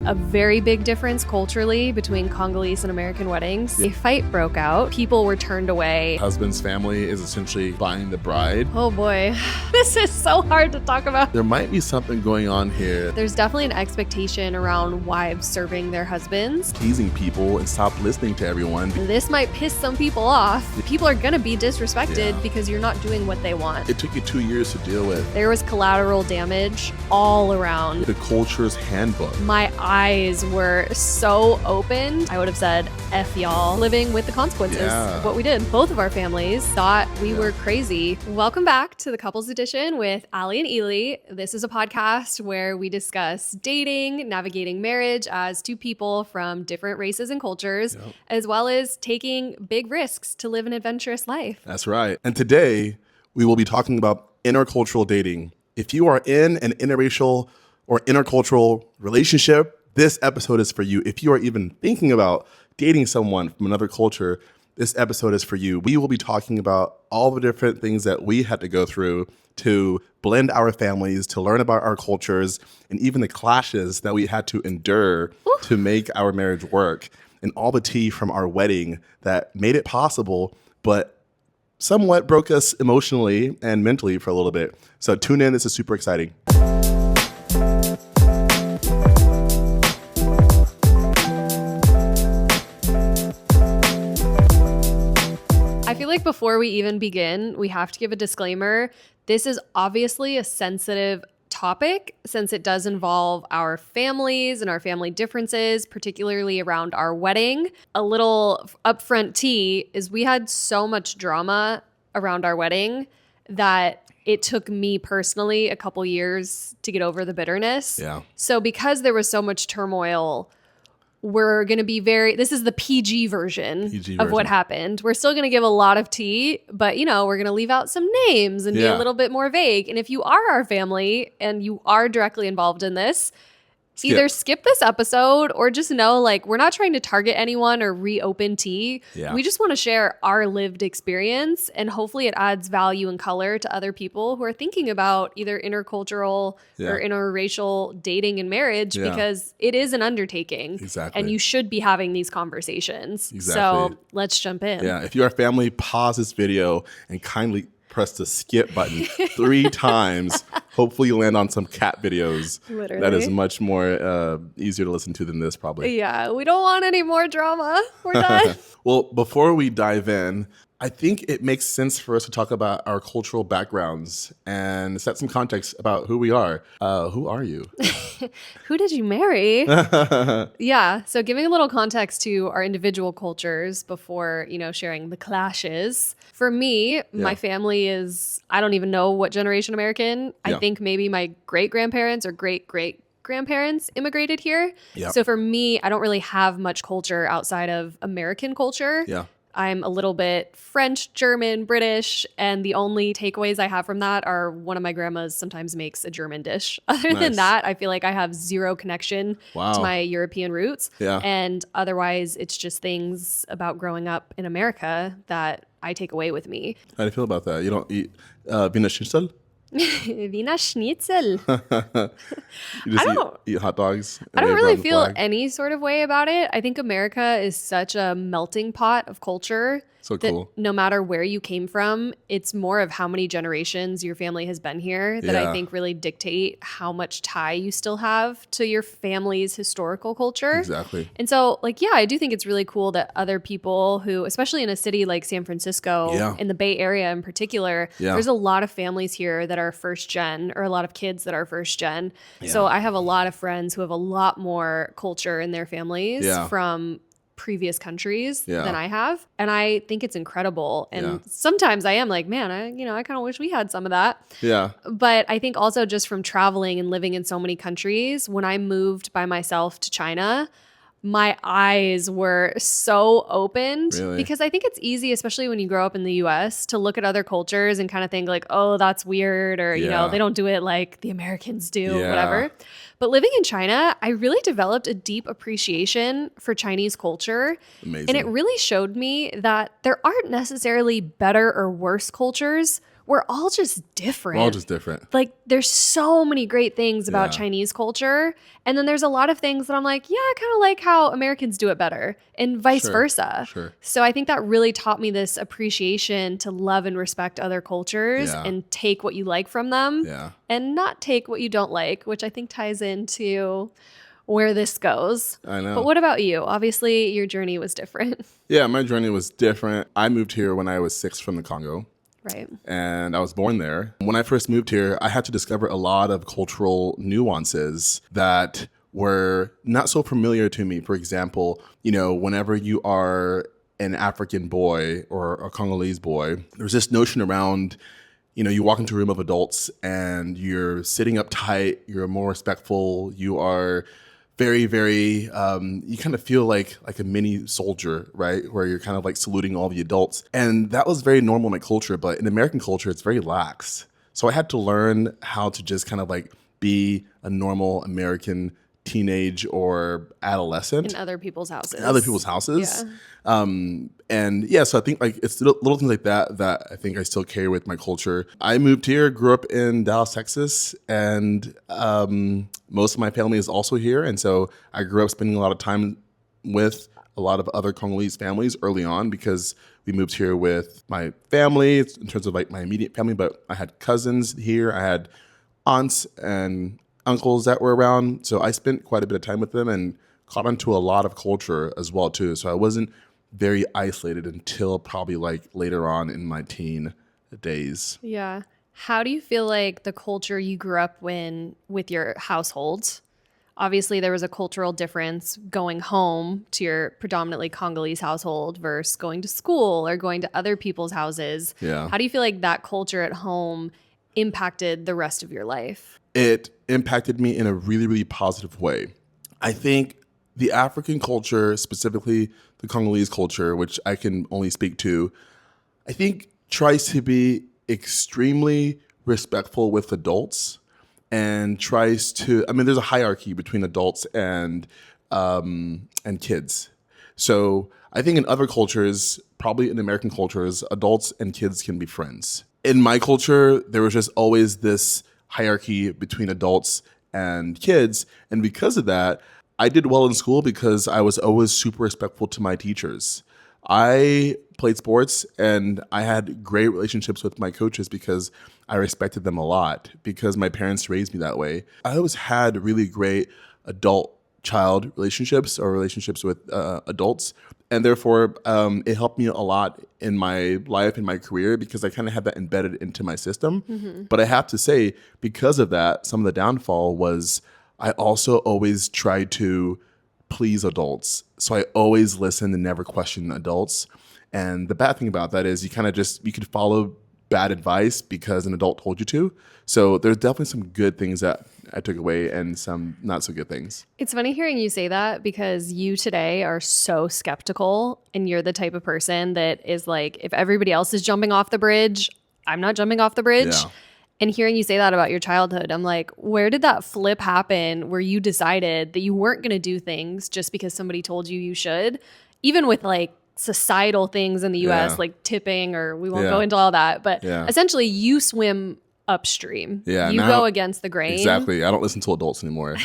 a very big difference culturally between Congolese and American weddings. A fight broke out. People were turned away. Husband's family is essentially buying the bride. Oh boy, this is so hard to talk about. There might be something going on here. There's definitely an expectation around wives serving their husbands. Teasing people and stop listening to everyone. This might piss some people off. People are gonna be disrespected because you're not doing what they want. It took you 2 years to deal with. There was collateral damage all around. The culture's handbook. My eyes were so opened. I would have said, F y'all, living with the consequences of what we did. Both of our families thought we were crazy. Welcome back to the Couples Edition with Elie and Elie. This is a podcast where we discuss dating, navigating marriage as two people from different races and cultures, as well as taking big risks to live an adventurous life. That's right. And today we will be talking about intercultural dating. If you are in an interracial or intercultural relationship, this episode is for you. If you are even thinking about dating someone from another culture, this episode is for you. We will be talking about all the different things that we had to go through to blend our families, to learn about our cultures, and even the clashes that we had to endure to make our marriage work, and all the tea from our wedding that made it possible, but somewhat broke us emotionally and mentally for a little bit. So tune in. This is super exciting. I feel like before we even begin, we have to give a disclaimer. This is obviously a sensitive topic since it does involve our families and our family differences, particularly around our wedding. A little upfront tea is we had so much drama around our wedding that it took me personally a couple years to get over the bitterness. Yeah. So because there was so much turmoil, we're going to be this is the PG version of what happened. We're still going to give a lot of tea, but we're going to leave out some names and be a little bit more vague. And if you are our family and you are directly involved in this, either skip this episode or just know, we're not trying to target anyone or reopen tea. Yeah. We just want to share our lived experience, and hopefully it adds value and color to other people who are thinking about either intercultural or interracial dating and marriage, because it is an undertaking. Exactly. And you should be having these conversations. Exactly. So let's jump in. Yeah. If you're a family, pause this video and kindly press the skip button 3 times. Hopefully you land on some cat videos. Literally. That is much more easier to listen to than this probably. Yeah, we don't want any more drama. We're done. Well, before we dive in, I think it makes sense for us to talk about our cultural backgrounds and set some context about who we are. Who are you? Who did you marry? Yeah. So giving a little context to our individual cultures before, sharing the clashes. For me, my family is, I don't even know what generation American. I think maybe my great-grandparents or great-great-grandparents immigrated here. Yeah. So for me, I don't really have much culture outside of American culture. Yeah. I'm a little bit French, German, British, and the only takeaways I have from that are one of my grandmas sometimes makes a German dish. Other than that, I feel like I have zero connection to my European roots. Yeah. And otherwise, it's just things about growing up in America that I take away with me. How do you feel about that? You don't eat Wiener Schnitzel? Wiener Schnitzel. You just eat hot dogs? I don't really feel any sort of way about it. I think America is such a melting pot of culture. So cool. No matter where you came from, it's more of how many generations your family has been here that I think really dictate how much tie you still have to your family's historical culture. Exactly. And so, I do think it's really cool that other people who, especially in a city like San Francisco, in the Bay Area in particular, there's a lot of families here that are first gen, or a lot of kids that are first gen. Yeah. So I have a lot of friends who have a lot more culture in their families from previous countries than I have. And I think it's incredible. And sometimes I am like, man, I kind of wish we had some of that. Yeah. But I think also just from traveling and living in so many countries, when I moved by myself to China, my eyes were so opened because I think it's easy, especially when you grow up in the US, to look at other cultures and kind of think oh, that's weird, or, they don't do it like the Americans do, whatever. But living in China, I really developed a deep appreciation for Chinese culture. Amazing. And it really showed me that there aren't necessarily better or worse cultures. we're all just different. We're all just different. Like there's so many great things about Chinese culture. And then there's a lot of things that I'm like, yeah, I kind of like how Americans do it better and vice versa. Sure. So I think that really taught me this appreciation to love and respect other cultures and take what you like from them and not take what you don't like, which I think ties into where this goes. I know. But what about you? Obviously, your journey was different. Yeah, my journey was different. I moved here when I was 6 from the Congo. Right. And I was born there. When I first moved here, I had to discover a lot of cultural nuances that were not so familiar to me. For example, whenever you are an African boy or a Congolese boy, there's this notion around, you walk into a room of adults and you're sitting uptight, you're more respectful, you are very, very, you kind of feel like a mini soldier, right? Where you're kind of like saluting all the adults. And that was very normal in my culture, but in American culture, it's very lax. So I had to learn how to just kind of like be a normal American teenage or adolescent. In other people's houses. So I think like it's little things like that I think I still carry with my culture. I moved here, grew up in Dallas, Texas, and most of my family is also here. And so I grew up spending a lot of time with a lot of other Congolese families early on because we moved here with my family in terms of like my immediate family, but I had cousins here. I had aunts and uncles that were around. So I spent quite a bit of time with them and caught onto a lot of culture as well too. So I wasn't very isolated until probably like later on in my teen days. Yeah. How do you feel like the culture you grew up in with your household? Obviously, there was a cultural difference going home to your predominantly Congolese household versus going to school or going to other people's houses. Yeah. How do you feel like that culture at home impacted the rest of your life? It impacted me in a really, really positive way. I think the African culture, specifically the Congolese culture, which I can only speak to, I think tries to be extremely respectful with adults and tries to, there's a hierarchy between adults and kids. So I think in other cultures, probably in American cultures, adults and kids can be friends. In my culture, there was just always this hierarchy between adults and kids. And because of that, I did well in school because I was always super respectful to my teachers. I played sports and I had great relationships with my coaches because I respected them a lot because my parents raised me that way. I always had really great adult-child relationships or relationships with adults. And therefore, it helped me a lot in my life and my career because I kind of had that embedded into my system. Mm-hmm. But I have to say, because of that, some of the downfall was I also always tried to please adults. So I always listened and never questioned adults. And the bad thing about that is you could follow bad advice because an adult told you to. So there's definitely some good things that I took away and some not so good things. It's funny hearing you say that because you today are so skeptical and you're the type of person that is like, if everybody else is jumping off the bridge, I'm not jumping off the bridge. Yeah. And hearing you say that about your childhood, I'm like, where did that flip happen where you decided that you weren't going to do things just because somebody told you should? Even with like societal things in the US, like tipping, or we won't go into all that. But essentially you swim upstream. Yeah, you go against the grain. Exactly. I don't listen to adults anymore.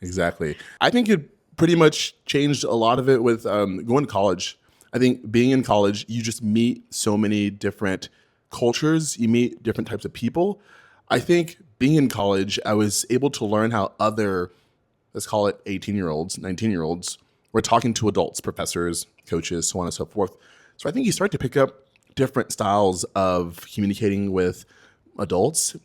Exactly. I think it pretty much changed a lot of it with going to college. I think being in college, you just meet so many different cultures. You meet different types of people. I think being in college, I was able to learn how other, let's call it 18-year-olds, 19-year-olds, were talking to adults, professors, coaches, so on and so forth. So I think you start to pick up different styles of communicating with adults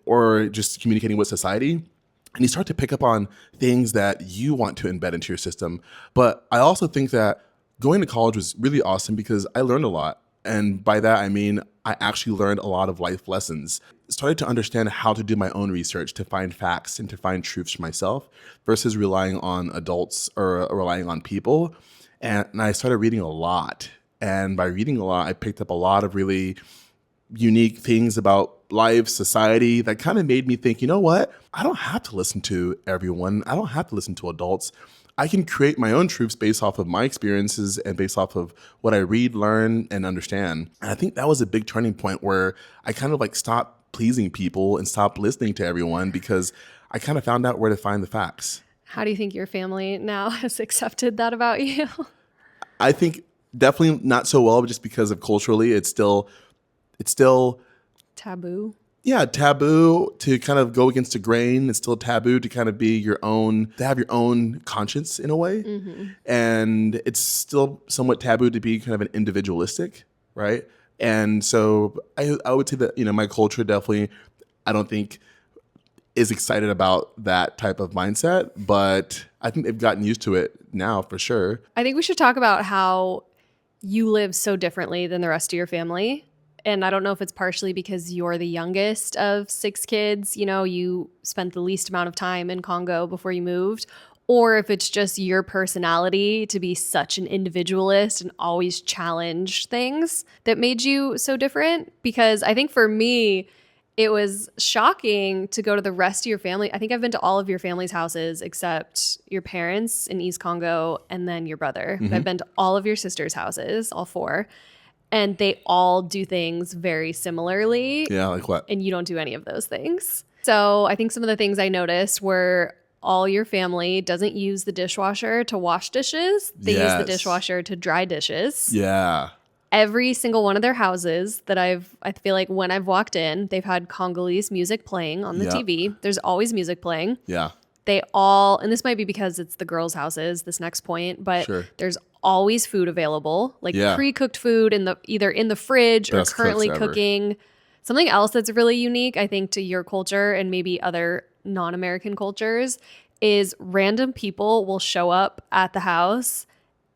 or just communicating with society. And you start to pick up on things that you want to embed into your system. But I also think that going to college was really awesome because I learned a lot. And by that, I mean, I actually learned a lot of life lessons. Started to understand how to do my own research, to find facts and to find truths for myself versus relying on adults or relying on people. And I started reading a lot. And by reading a lot, I picked up a lot of really unique things about life, society, that kind of made me think, you know what? I don't have to listen to everyone. I don't have to listen to adults. I can create my own truths based off of my experiences and based off of what I read, learn, and understand. And I think that was a big turning point where I kind of like stopped pleasing people and stopped listening to everyone because I kind of found out where to find the facts. How do you think your family now has accepted that about you? I think definitely not so well, but just because of culturally, it's still taboo. Yeah, taboo to kind of go against the grain. It's still taboo to kind of be your own, to have your own conscience in a way. Mm-hmm. And it's still somewhat taboo to be kind of an individualistic, right? And so I would say that, my culture definitely, I don't think is excited about that type of mindset, but I think they've gotten used to it now for sure. I think we should talk about how you live so differently than the rest of your family. And I don't know if it's partially because you're the youngest of 6 kids, you spent the least amount of time in Congo before you moved, or if it's just your personality to be such an individualist and always challenge things that made you so different. Because I think for me, it was shocking to go to the rest of your family. I think I've been to all of your family's houses except your parents in East Congo and then your brother. Mm-hmm. I've been to all of your sister's houses, all 4. And they all do things very similarly. Yeah, like what? And you don't do any of those things. So I think some of the things I noticed were all your family doesn't use the dishwasher to wash dishes. They use the dishwasher to dry dishes. Yeah. Every single one of their houses that I feel like when I've walked in, they've had Congolese music playing on the TV. There's always music playing. Yeah. They all, and this might be because it's the girls' houses, this next point, but there's always food available, like pre-cooked food either in the fridge or currently cooking. Something else that's really unique, I think, to your culture and maybe other non-American cultures is random people will show up at the house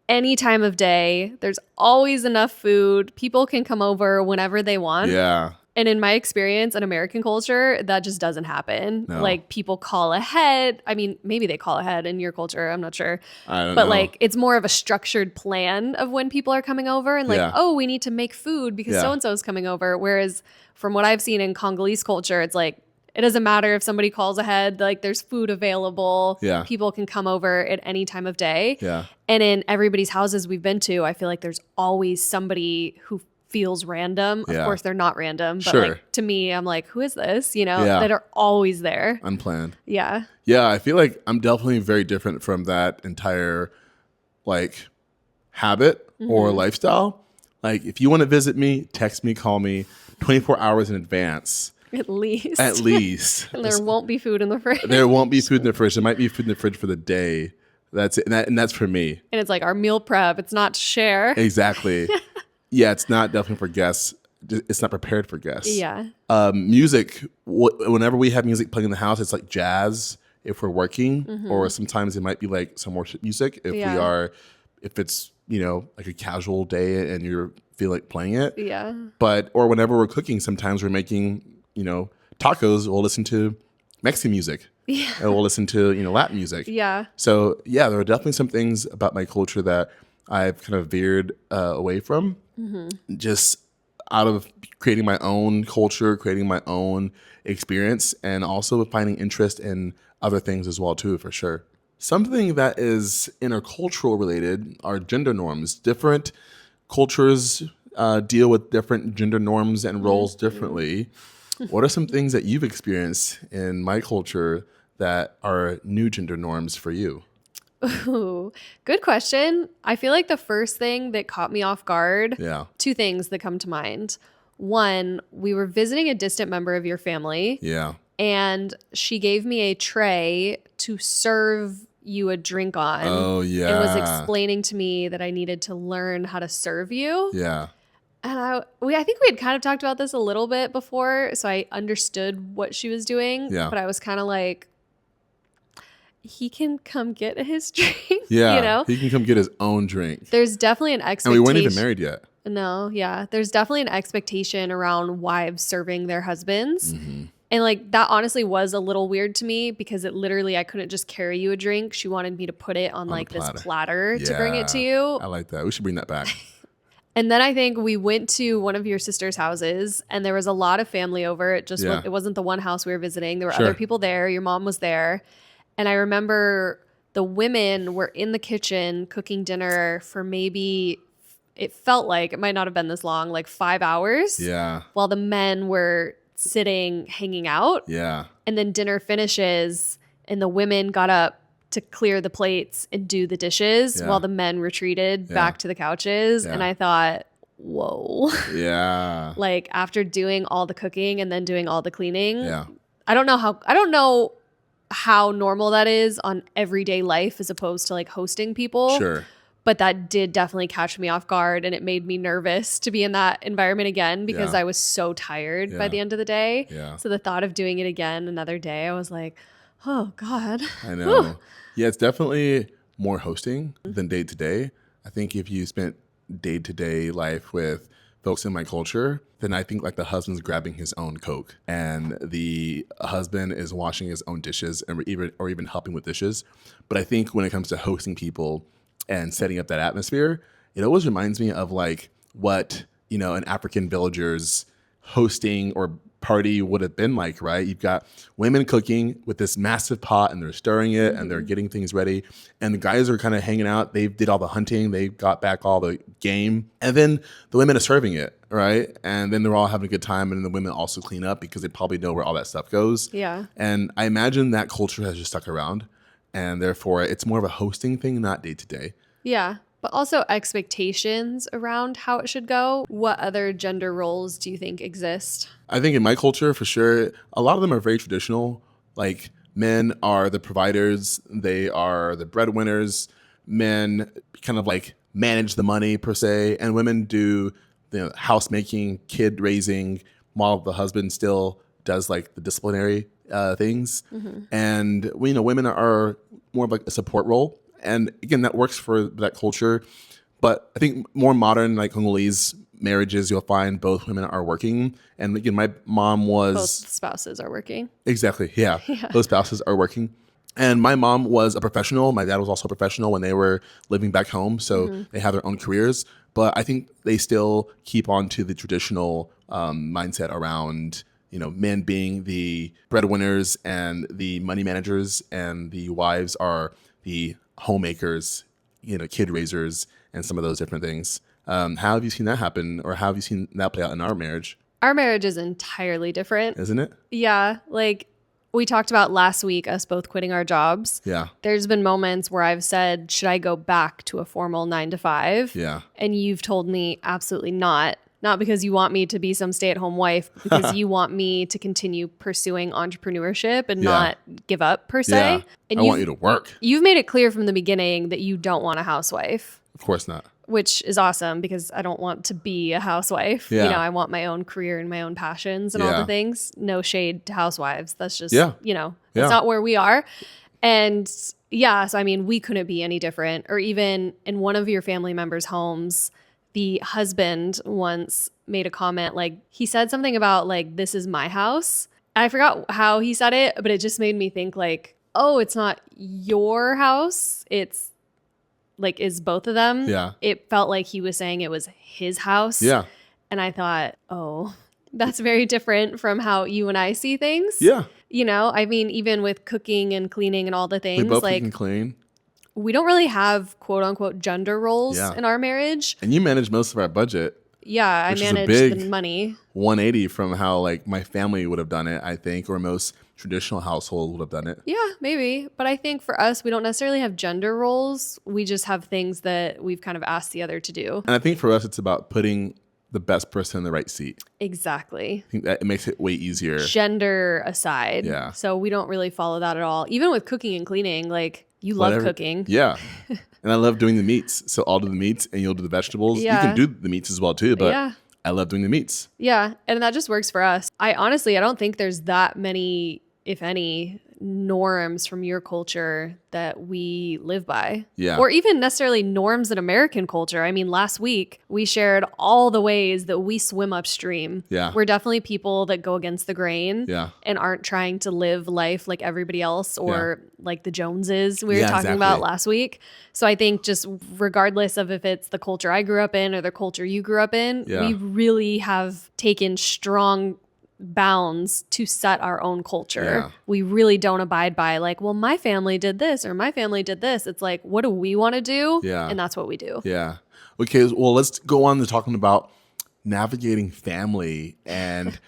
any time of day. There's always enough food. People can come over whenever they want. Yeah. And in my experience in American culture, that just doesn't happen. No. Like people call ahead. I mean, maybe they call ahead in your culture. I'm not sure. I don't know. But like it's more of a structured plan of when people are coming over and like, oh, we need to make food because so-and-so is coming over. Whereas from what I've seen in Congolese culture, it's like, it doesn't matter if somebody calls ahead, like there's food available. Yeah. People can come over at any time of day. Yeah. And in everybody's houses we've been to, I feel like there's always somebody who feels random. Of course, they're not random. But like to me, I'm like, who is this? That are always there. Unplanned. Yeah. Yeah. I feel like I'm definitely very different from that entire like habit or lifestyle. Like if you want to visit me, text me, call me 24 hours in advance. At least. And there won't be food in the fridge. There won't be food in the fridge. There might be food in the fridge for the day. That's it. And that's for me. And it's like our meal prep. It's not to share. Exactly. Yeah, it's not definitely for guests. It's not prepared for guests. Yeah. Music, whenever we have music playing in the house, it's like jazz if we're working, or sometimes it might be like some worship music if it's, like a casual day and you feel like playing it. Yeah. Or whenever we're cooking, sometimes we're making, tacos, we'll listen to Mexican music. Yeah. And we'll listen to, Latin music. Yeah. So, yeah, there are definitely some things about my culture that I've kind of veered away from, just out of creating my own culture, creating my own experience, and also finding interest in other things as well, too, for sure. Something that is intercultural related are gender norms. Different cultures deal with different gender norms and roles differently. What are some things that you've experienced in my culture that are new gender norms for you? Ooh, good question. I feel like the first thing that caught me off guard, 2 things that come to mind. One, we were visiting a distant member of your family. Yeah. And she gave me a tray to serve you a drink on. Oh, yeah. And was explaining to me that I needed to learn how to serve you. Yeah. And I think we had kind of talked about this a little bit before, so I understood what she was doing. Yeah. But I was kind of like, he can come get his drink. Yeah. He can come get his own drink. There's definitely an expectation. And we weren't even married yet. No, yeah. There's definitely an expectation around wives serving their husbands. And like that honestly was a little weird to me because it literally, I couldn't just carry you a drink. She wanted me to put it on like this platter to bring it to you. I like that. We should bring that back. And then I think we went to one of your sister's houses and there was a lot of family over. It wasn't the one house we were visiting. There were other people there. Your mom was there. And I remember the women were in the kitchen cooking dinner for maybe, it felt like, it might not have been this long, like 5 hours. Yeah. While the men were sitting, hanging out. Yeah. And then dinner finishes and the women got up to clear the plates and do the dishes while the men retreated back to the couches. And I thought, whoa. Yeah. Like after doing all the cooking and then doing all the cleaning. Yeah. I don't know how normal that is on everyday life as opposed to like hosting people. Sure. But that did definitely catch me off guard and it made me nervous to be in that environment again because I was so tired by the end of the day. Yeah. So the thought of doing it again another day, I was like, oh God. I know. Whew. Yeah, it's definitely more hosting than day to day. I think if you spent day to day life with folks in my culture, then I think like the husband's grabbing his own Coke and the husband is washing his own dishes or even helping with dishes. But I think when it comes to hosting people and setting up that atmosphere, it always reminds me of like what, an African villager's hosting or party would have been like, right? You've got women cooking with this massive pot and they're stirring it and they're getting things ready. And the guys are kind of hanging out. They did all the hunting. They got back all the game. And then the women are serving it, right? And then they're all having a good time. And then the women also clean up because they probably know where all that stuff goes. Yeah. And I imagine that culture has just stuck around. And therefore, it's more of a hosting thing, not day to day. Yeah. But also expectations around how it should go. What other gender roles do you think exist? I think in my culture, for sure, a lot of them are very traditional. Like men are the providers. They are the breadwinners. Men kind of like manage the money per se. And women do the house making, kid raising, while the husband still does like the disciplinary things. And women are more of like a support role. And again, that works for that culture. But I think more modern, like Congolese marriages, you'll find both women are working. And again, my mom was... Both spouses are working. Exactly, yeah. Both spouses are working. And my mom was a professional. My dad was also a professional when they were living back home. So they have their own careers. But I think they still keep on to the traditional mindset around, men being the breadwinners and the money managers, and the wives are the homemakers, kid raisers, and some of those different things. How have you seen that happen, or how have you seen that play out in our marriage? Our marriage is entirely different. Isn't it? Yeah. Like we talked about last week, us both quitting our jobs. Yeah. There's been moments where I've said, should I go back to a formal 9 to 5? Yeah. And you've told me absolutely not. Not because you want me to be some stay-at-home wife, but because you want me to continue pursuing entrepreneurship and not give up per se. Yeah. And I want you to work. You've made it clear from the beginning that you don't want a housewife. Of course not. Which is awesome because I don't want to be a housewife. Yeah. I want my own career and my own passions and all the things. No shade to housewives. That's just, that's not where we are. And so we couldn't be any different. Or even in one of your family members' homes, the husband once made a comment, like he said something about like, this is my house. I forgot how he said it, but it just made me think like, oh, it's not your house. It's like, is both of them. Yeah. It felt like he was saying it was his house. Yeah. And I thought, oh, that's very different from how you and I see things. Yeah. Even with cooking and cleaning and all the things. We both cook and clean. We don't really have quote unquote gender roles in our marriage. And you manage most of our budget. Yeah, I manage the money. 180 from how like my family would have done it, I think, or most traditional households would have done it. Yeah, maybe. But I think for us, we don't necessarily have gender roles. We just have things that we've kind of asked the other to do. And I think for us, it's about putting the best person in the right seat. Exactly. I think that it makes it way easier. Gender aside. Yeah. So we don't really follow that at all. Even with cooking and cleaning, like you love cooking. Yeah. And I love doing the meats. So I'll do the meats and you'll do the vegetables. Yeah. You can do the meats as well too, but I love doing the meats. Yeah. And that just works for us. I don't think there's that many, if any, norms from your culture that we live by. Yeah. Or even necessarily norms in American culture. I mean, last week we shared all the ways that we swim upstream. Yeah. We're definitely people that go against the grain and aren't trying to live life like everybody else or like the Joneses we were talking about last week. So I think just regardless of if it's the culture I grew up in or the culture you grew up in, we really have taken strong bounds to set our own culture. Yeah. We really don't abide by like, well, my family did this or my family did this. It's like, what do we want to do? Yeah. And that's what we do. Yeah. Okay. Well, let's go on to talking about navigating family and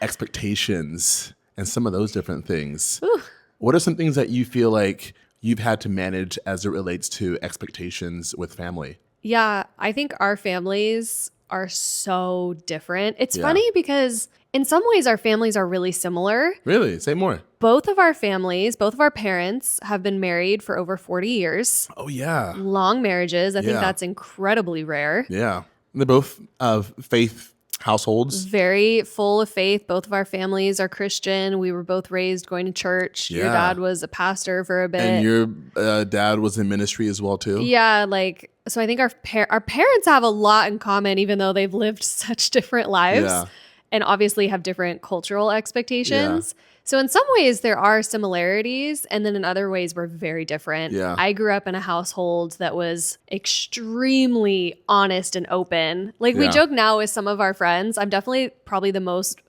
expectations and some of those different things. Ooh. What are some things that you feel like you've had to manage as it relates to expectations with family? Yeah, I think our families are so different. It's funny because in some ways our families are really similar. Really? Say more. Both of our families, both of our parents have been married for over 40 years. Oh, yeah. Long marriages. I think that's incredibly rare. Yeah. They're both of faith households. Very full of faith. Both of our families are Christian. We were both raised going to church. Yeah. Your dad was a pastor for a bit. And your dad was in ministry as well, too? Yeah, like, so I think our parents have a lot in common, even though they've lived such different lives and obviously have different cultural expectations. Yeah. So in some ways there are similarities, and then in other ways we're very different. Yeah. I grew up in a household that was extremely honest and open. Like we joke now with some of our friends. I'm definitely probably the most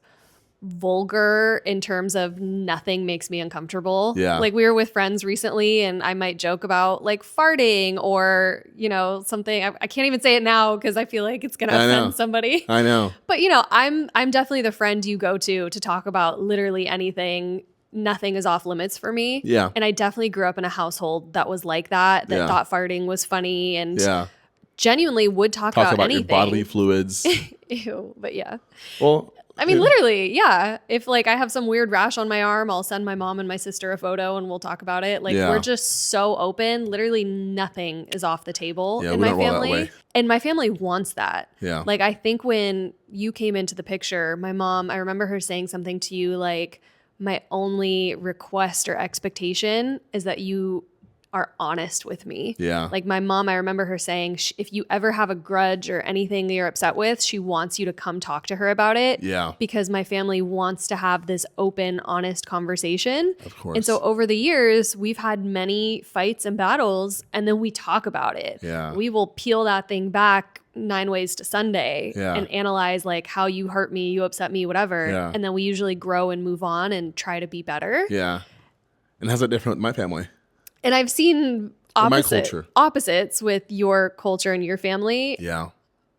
vulgar in terms of nothing makes me uncomfortable. Yeah. Like we were with friends recently and I might joke about like farting or, you know, something. I can't even say it now because I feel like it's going to offend somebody. I know. But you know, I'm definitely the friend you go to talk about literally anything. Nothing is off limits for me. Yeah. And I definitely grew up in a household that was like that thought farting was funny and genuinely would talk about anything. Your bodily fluids. Ew, but yeah. Well, I mean, literally, yeah. If like I have some weird rash on my arm, I'll send my mom and my sister a photo and we'll talk about it. Like we're just so open. Literally nothing is off the table in my family. And my family wants that. Yeah. Like I think when you came into the picture, my mom, I remember her saying something to you like, my only request or expectation is that you are honest with me. Yeah. Like my mom, I remember her saying, if you ever have a grudge or anything that you're upset with, she wants you to come talk to her about it. Yeah. Because my family wants to have this open, honest conversation. Of course. And so over the years, we've had many fights and battles, and then we talk about it. Yeah. We will peel that thing back 9 ways to Sunday and analyze like how you hurt me, you upset me, whatever. Yeah. And then we usually grow and move on and try to be better. Yeah. And how's that different with my family? And I've seen opposites with your culture and your family. Yeah.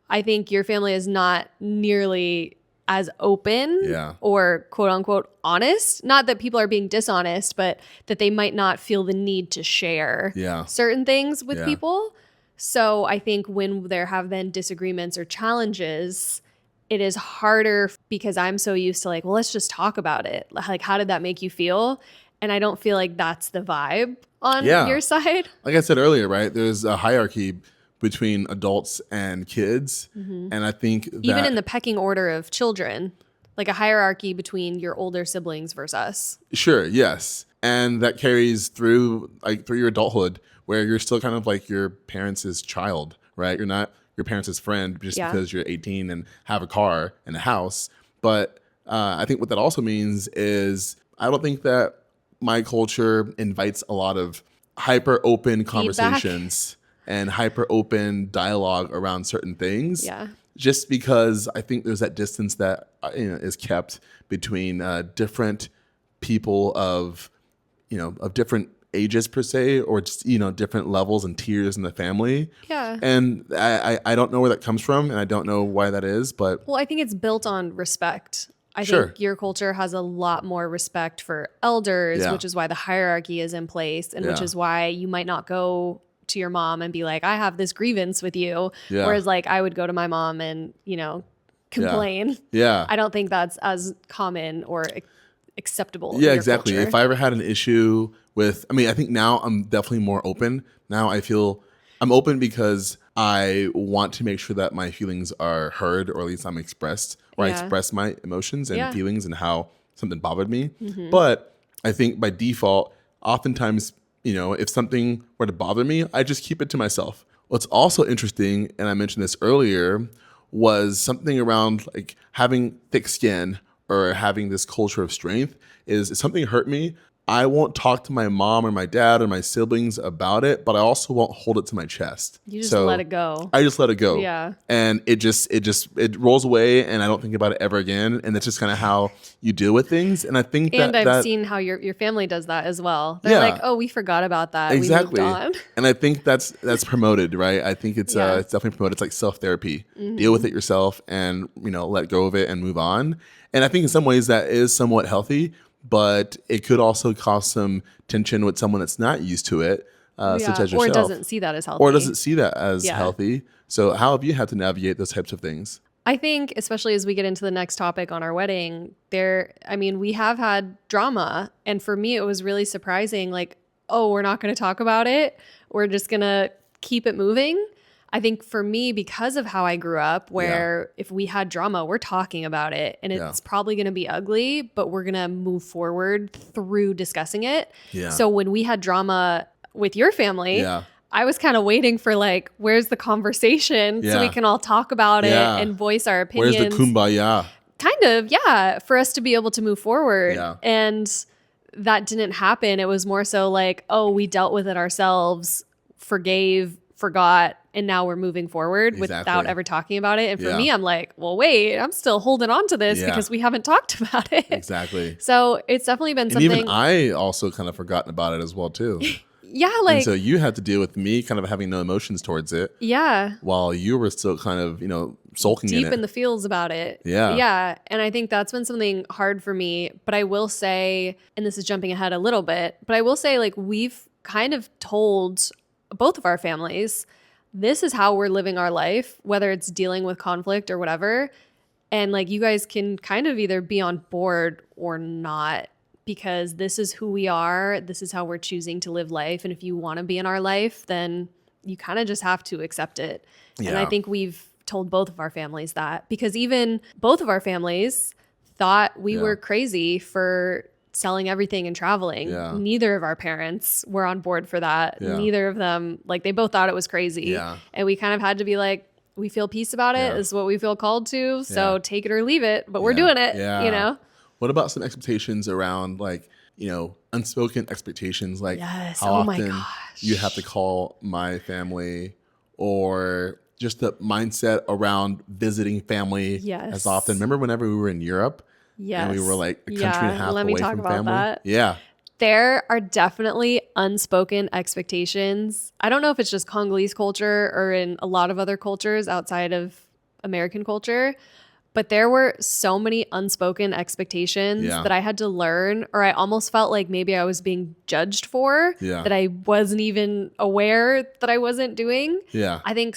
I think your family is not nearly as open or quote unquote honest. Not that people are being dishonest, but that they might not feel the need to share certain things with people. So I think when there have been disagreements or challenges, it is harder because I'm so used to like, well, let's just talk about it. Like, how did that make you feel? And I don't feel like that's the vibe on your side. Like I said earlier, right? There's a hierarchy between adults and kids. Mm-hmm. And I think that even in the pecking order of children, like a hierarchy between your older siblings versus us. Sure, yes. And that carries through your adulthood where you're still kind of like your parents' child, right? You're not your parents' friend just because you're 18 and have a car and a house. But I think what that also means is I don't think that my culture invites a lot of hyper open conversations and hyper open dialogue around certain things. Yeah. Just because I think there's that distance that is kept between different people of different ages per se, or just different levels and tiers in the family. Yeah. And I don't know where that comes from, and I don't know why that is, but I think it's built on respect. I think your culture has a lot more respect for elders, which is why the hierarchy is in place, and which is why you might not go to your mom and be like, I have this grievance with you. Yeah. Whereas like I would go to my mom and, complain. Yeah. I don't think that's as common or acceptable. Yeah, exactly. Culture. If I ever had an issue with, I think now I'm definitely more open. Now I feel I'm open because I want to make sure that my feelings are heard, or at least I'm expressed, or I express my emotions and feelings and how something bothered me. Mm-hmm. But I think by default, oftentimes, if something were to bother me, I just keep it to myself. What's also interesting, and I mentioned this earlier, was something around like having thick skin or having this culture of strength is if something hurt me, I won't talk to my mom or my dad or my siblings about it, but I also won't hold it to my chest. You just let it go. I just let it go. Yeah. And it rolls away and I don't think about it ever again. And that's just kind of how you deal with things. And I think I've seen how your family does that as well. They're like, oh, we forgot about that. Exactly. We moved on. And I think that's promoted, right? I think it's definitely promoted. It's like self-therapy. Mm-hmm. Deal with it yourself and, let go of it and move on. And I think in some ways that is somewhat healthy, but it could also cause some tension with someone that's not used to it, such as yourself. Or doesn't see that as healthy. Or doesn't see that as healthy. So how have you had to navigate those types of things? I think, especially as we get into the next topic on our wedding, we have had drama. And for me, it was really surprising. Like, oh, we're not going to talk about it. We're just going to keep it moving. I think for me, because of how I grew up, where if we had drama, we're talking about it and it's probably going to be ugly, but we're going to move forward through discussing it. Yeah. So when we had drama with your family, I was kind of waiting for like, where's the conversation so we can all talk about it and voice our opinions. Where's the kumbaya? Kind of, for us to be able to move forward. Yeah. And that didn't happen. It was more so like, oh, we dealt with it ourselves, forgave, forgot, and now we're moving forward without ever talking about it. And for me, I'm like, well, wait, I'm still holding on to this because we haven't talked about it. Exactly. So it's definitely been something. And even I also kind of forgotten about it as well, too. And so you had to deal with me kind of having no emotions towards it. Yeah. While you were still kind of, sulking deep in it. In the feels about it. Yeah. Yeah. And I think that's been something hard for me. But I will say, and this is jumping ahead a little bit, but I will say like we've kind of told both of our families, this is how we're living our life, whether it's dealing with conflict or whatever. And like you guys can kind of either be on board or not, because this is who we are. This is how we're choosing to live life. And if you want to be in our life, then you kind of just have to accept it. Yeah. And I think we've told both of our families that, because even both of our families thought we were crazy for selling everything and traveling. Yeah. Neither of our parents were on board for that. Yeah. Neither of them, like they both thought it was crazy. Yeah. And we kind of had to be like, we feel peace about it. This is what we feel called to. So take it or leave it, but we're doing it, What about some expectations around like, unspoken expectations? Like how often you have to call my family, or just the mindset around visiting family as often. Remember whenever we were in Europe? Yes. And we were like a country and a half away from family. That. Yeah. There are definitely unspoken expectations. I don't know if it's just Congolese culture or in a lot of other cultures outside of American culture, but there were so many unspoken expectations that I had to learn, or I almost felt like maybe I was being judged for that I wasn't even aware that I wasn't doing. Yeah. I think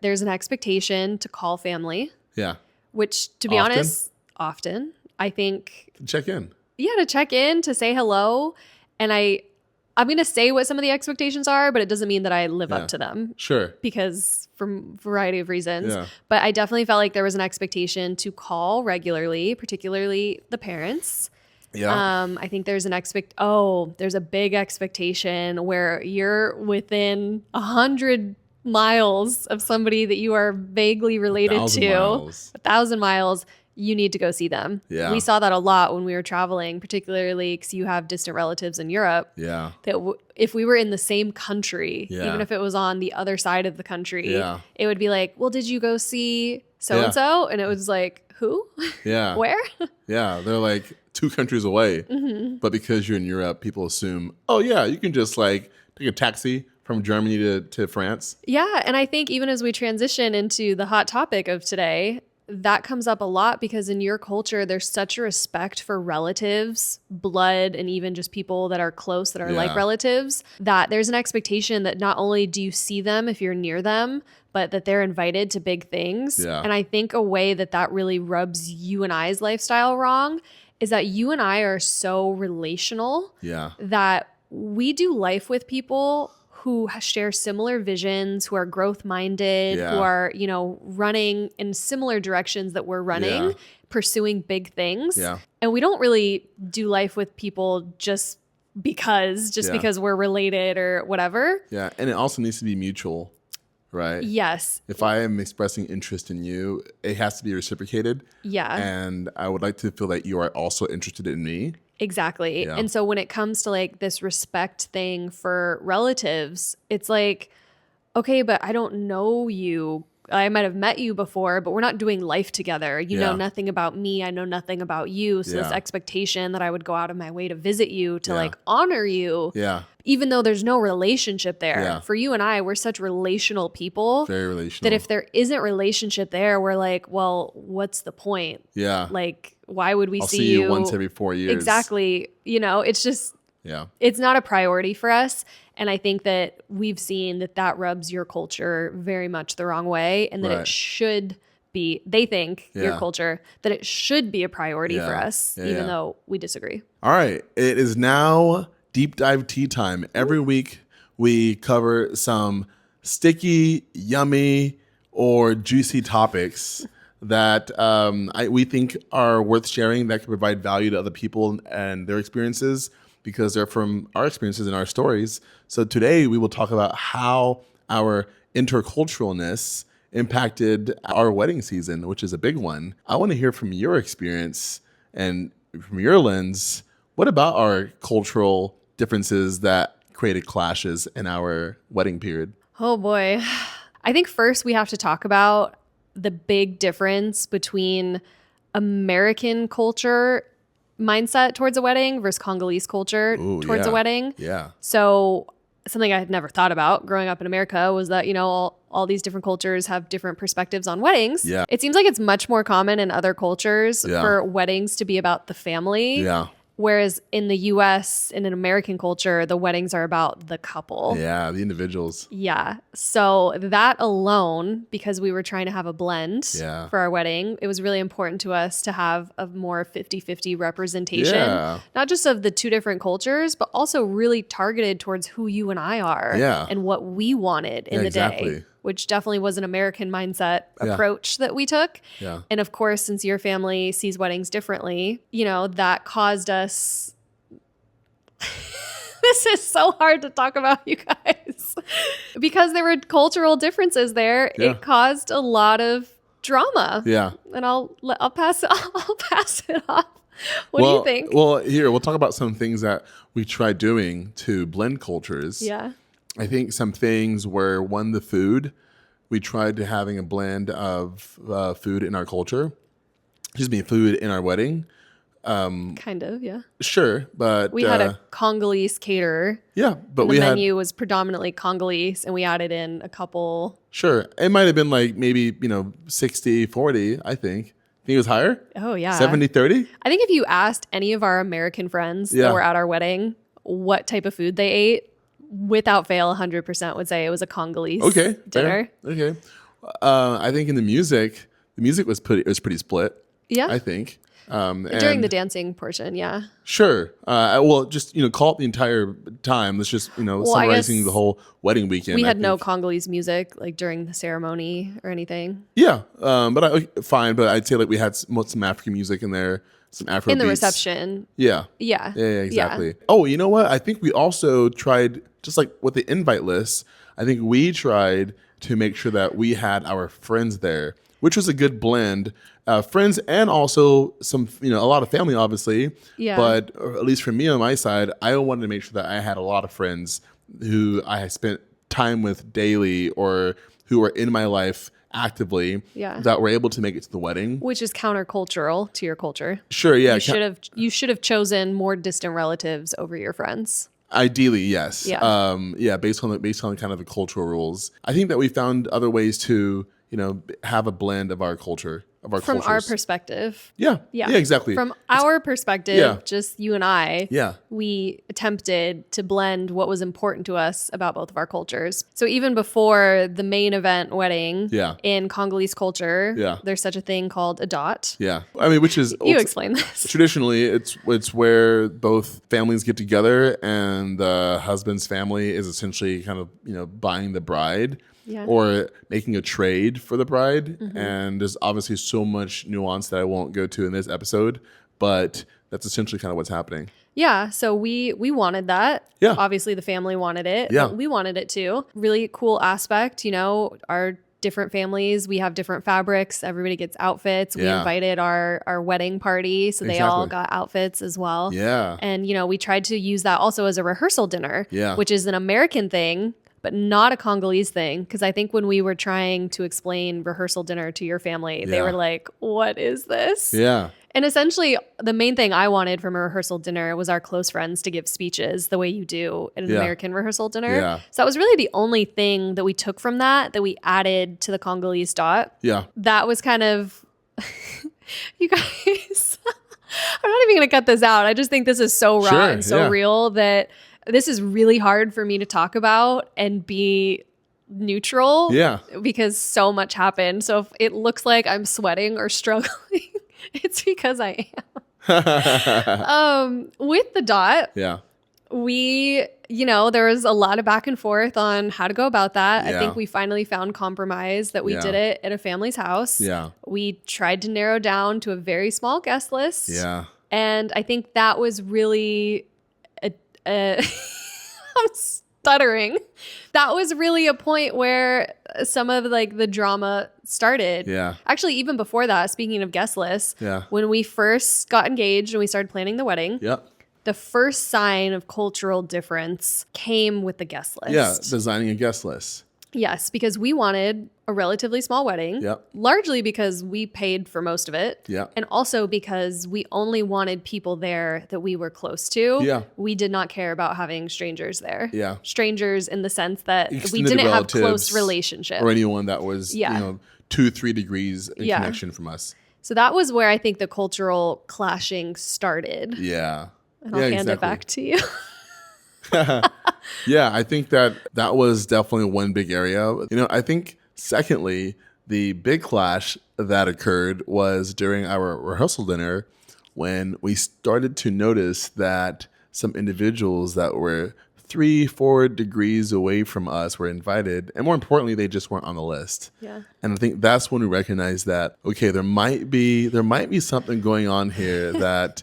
there's an expectation to call family. Yeah. Which, to be honest, often. I think check in. Yeah, to check in, to say hello. And I'm going to say what some of the expectations are, but it doesn't mean that I live up to them. Sure. Because for a variety of reasons. Yeah. But I definitely felt like there was an expectation to call regularly, particularly the parents. Yeah. I think there's there's a big expectation where you're within 100 miles of somebody that you are vaguely related to. 1,000 miles. You need to go see them. Yeah. We saw that a lot when we were traveling, particularly because you have distant relatives in Europe. Yeah. That if we were in the same country, even if it was on the other side of the country, it would be like, well, did you go see so-and-so? And it was like, who? Yeah. Where? Yeah. They're like 2 countries away. Mm-hmm. But because you're in Europe, people assume, oh, yeah, you can just like take a taxi from Germany to France. Yeah. And I think even as we transition into the hot topic of today, that comes up a lot because in your culture, there's such a respect for relatives, blood, and even just people that are close, that are like relatives, that there's an expectation that not only do you see them if you're near them, but that they're invited to big things. Yeah. And I think a way that really rubs you and I's lifestyle wrong is that you and I are so relational that we do life with people who share similar visions, who are growth minded, who are, you know, running in similar directions that we're running, pursuing big things. Yeah. And we don't really do life with people just because we're related or whatever. Yeah. And it also needs to be mutual, right? Yes. If I am expressing interest in you, it has to be reciprocated. Yeah. And I would like to feel that you are also interested in me. Exactly. Yeah. And so when it comes to like this respect thing for relatives, it's like, okay, but I don't know you. I might have met you before, but we're not doing life together. You know nothing about me. I know nothing about you. So this expectation that I would go out of my way to visit you, to like honor you, even though there's no relationship there. Yeah. For you and I, we're such relational people. Very relational. That if there isn't relationship there, we're like, well, what's the point? Yeah. Like, why would we I'll see you once every 4 years? Exactly. You know, it's just, it's not a priority for us. And I think that we've seen that rubs your culture very much the wrong way, and that it should be, they think, your culture, that it should be a priority for us, even though we disagree. All right. It is now deep dive tea time. Every week we cover some sticky, yummy, or juicy topics that we think are worth sharing, that can provide value to other people and their experiences, because they're from our experiences and our stories. So today we will talk about how our interculturalness impacted our wedding season, which is a big one. I want to hear from your experience and from your lens. What about our cultural differences that created clashes in our wedding period? Oh boy. I think first we have to talk about the big difference between American culture mindset towards a wedding versus Congolese culture towards a wedding. Yeah. So something I had never thought about growing up in America was that, you know, all these different cultures have different perspectives on weddings. Yeah. It seems like it's much more common in other cultures for weddings to be about the family. Yeah. Whereas in the US, in an American culture, the weddings are about the couple. Yeah, the individuals. Yeah. So that alone, because we were trying to have a blend for our wedding, it was really important to us to have a more 50-50 representation, not just of the two different cultures, but also really targeted towards who you and I are and what we wanted in the day, which definitely was an American mindset approach that we took. Yeah. And of course, since your family sees weddings differently, you know, that caused us... This is so hard to talk about, you guys. Because there were cultural differences there, it caused a lot of drama. Yeah. And I'll pass it off. What do you think? Well, here, we'll talk about some things that we tried doing to blend cultures. Yeah. I think some things were, one, the food. We tried to having a blend of food in our culture. Food in our wedding. Kind of, yeah. Sure, but we had a Congolese caterer. Yeah, but the menu was predominantly Congolese, and we added in a couple. Sure, it might have been like maybe 60-40. I think it was higher. Oh yeah, 70-30. I think if you asked any of our American friends that were at our wedding what type of food they ate, without fail, 100% would say it was a Congolese dinner. Fair. Okay, I think in the music was pretty split. Yeah, I think. During the dancing portion, yeah. Sure. Well, just, call it the entire time. Let's just, summarizing the whole wedding weekend. We had no Congolese music like during the ceremony or anything. Yeah. Fine. But I'd say like we had some African music in there, some Afro in the beats. reception. Yeah. Yeah. Yeah, exactly. Yeah. Oh, you know what? I think we also tried, just like with the invite list, I think we tried to make sure that we had our friends there, which was a good blend. Friends and also some, a lot of family, obviously. Yeah. But at least for me on my side, I wanted to make sure that I had a lot of friends who I had spent time with daily or who were in my life actively that were able to make it to the wedding. Which is countercultural to your culture. Sure, yeah. You should have chosen more distant relatives over your friends. Ideally, yes. Yeah. Based on kind of the cultural rules. I think that we found other ways to, have a blend of our culture. cultures. From our perspective. Yeah, exactly. From our perspective, just you and I, yeah, we attempted to blend what was important to us about both of our cultures. So even before the main event wedding in Congolese culture, there's such a thing called a dot. Yeah. I mean, which is... You explain this. Traditionally, it's where both families get together and the husband's family is essentially kind of, buying the bride. Yeah. Or making a trade for the bride. Mm-hmm. And there's obviously so much nuance that I won't go to in this episode, but that's essentially kind of what's happening. Yeah, so we wanted that. Yeah. Obviously the family wanted it, but we wanted it too. Really cool aspect, our different families, we have different fabrics, everybody gets outfits. We invited our wedding party, so they all got outfits as well. Yeah. And we tried to use that also as a rehearsal dinner, which is an American thing, but not a Congolese thing. Because I think when we were trying to explain rehearsal dinner to your family, they were like, what is this? Yeah. And essentially, the main thing I wanted from a rehearsal dinner was our close friends to give speeches the way you do at an American rehearsal dinner. Yeah. So that was really the only thing that we took from that we added to the Congolese dot. Yeah. That was kind of, you guys, I'm not even going to cut this out. I just think this is so raw and so real that this is really hard for me to talk about and be neutral. Yeah. Because so much happened. So if it looks like I'm sweating or struggling, it's because I am. With the dot, we, there was a lot of back and forth on how to go about that. I think we finally found compromise that we did it at a family's house. Yeah. We tried to narrow down to a very small guest list. Yeah. And I think that was really I'm stuttering. That was really a point where some of the drama started. Yeah. Actually, even before that, speaking of guest lists, when we first got engaged and we started planning the wedding, the first sign of cultural difference came with the guest list. Yeah, designing a guest list. Yes, because we wanted a relatively small wedding, largely because we paid for most of it, and also because we only wanted people there that we were close to. Yeah. We did not care about having strangers there. Yeah. Strangers in the sense that we didn't have close relationship. Or anyone that was 2-3 degrees in connection from us. So that was where I think the cultural clashing started. Yeah. And I'll hand it back to you. Yeah, I think that was definitely one big area. I think secondly, the big clash that occurred was during our rehearsal dinner when we started to notice that some individuals that were 3-4 degrees away from us were invited. And more importantly, they just weren't on the list. Yeah. And I think that's when we recognized that, okay, there might be something going on here that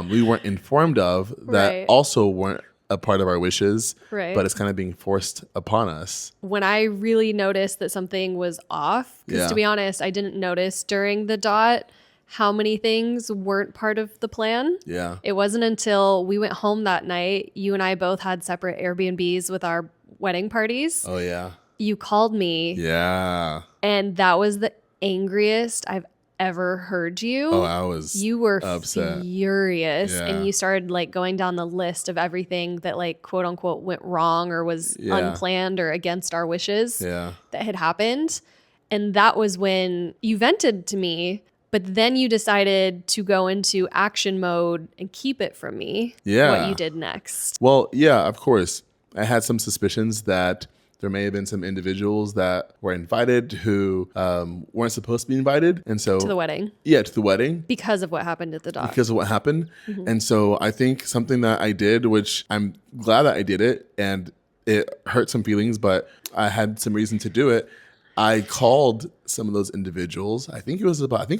we weren't informed of that also weren't a part of our wishes, but it's kind of being forced upon us. When I really noticed that something was off, because to be honest, I didn't notice during the dot how many things weren't part of the plan. Yeah. It wasn't until we went home that night, you and I both had separate Airbnbs with our wedding parties. Oh, yeah. You called me. Yeah. And that was the angriest I've ever heard you. Oh, I was You were upset. Furious. Yeah. And you started going down the list of everything that quote unquote went wrong or was unplanned or against our wishes that had happened. And that was when you vented to me, but then you decided to go into action mode and keep it from me. Yeah. What you did next. Well, yeah, of course. I had some suspicions that there may have been some individuals that were invited who weren't supposed to be invited. And so to the wedding. Yeah, to the wedding. Because of what happened at the dock. Because of what happened. Mm-hmm. And so I think something that I did, which I'm glad that I did it, and it hurt some feelings, but I had some reason to do it. I called some of those individuals. I think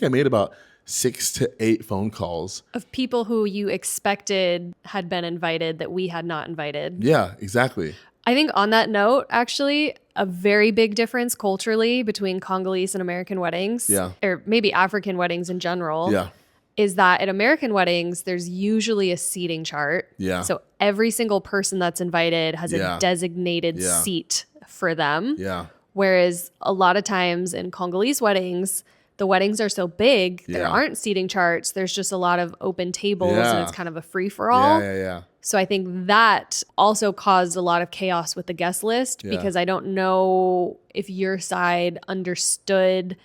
I made about 6 to 8 phone calls. Of people who you expected had been invited that we had not invited. Yeah, exactly. I think on that note, actually, a very big difference culturally between Congolese and American weddings, or maybe African weddings in general, is that at American weddings, there's usually a seating chart. Yeah. So every single person that's invited has a designated seat for them. Yeah. Whereas a lot of times in Congolese weddings, the weddings are so big, there aren't seating charts. There's just a lot of open tables and it's kind of a free-for-all. Yeah. So I think that also caused a lot of chaos with the guest list because I don't know if your side understood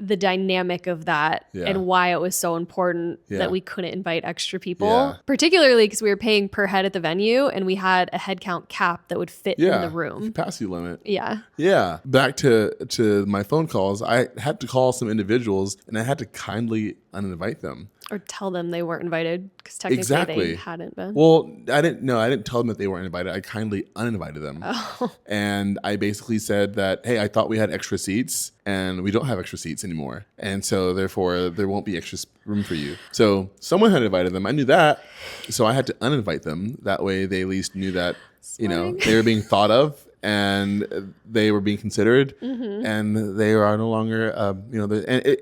the dynamic of that and why it was so important that we couldn't invite extra people, particularly because we were paying per head at the venue and we had a head count cap that would fit in the room. Capacity limit. Yeah. Yeah. Back to my phone calls, I had to call some individuals and I had to kindly uninvite them. Or tell them they weren't invited because technically they hadn't been. Well, I didn't tell them that they weren't invited. I kindly uninvited them. Oh. And I basically said that, hey, I thought we had extra seats and we don't have extra seats anymore. And so therefore there won't be extra room for you. So someone had invited them. I knew that. So I had to uninvite them. That way they at least knew that, you know, they were being thought of and they were being considered and they are no longer,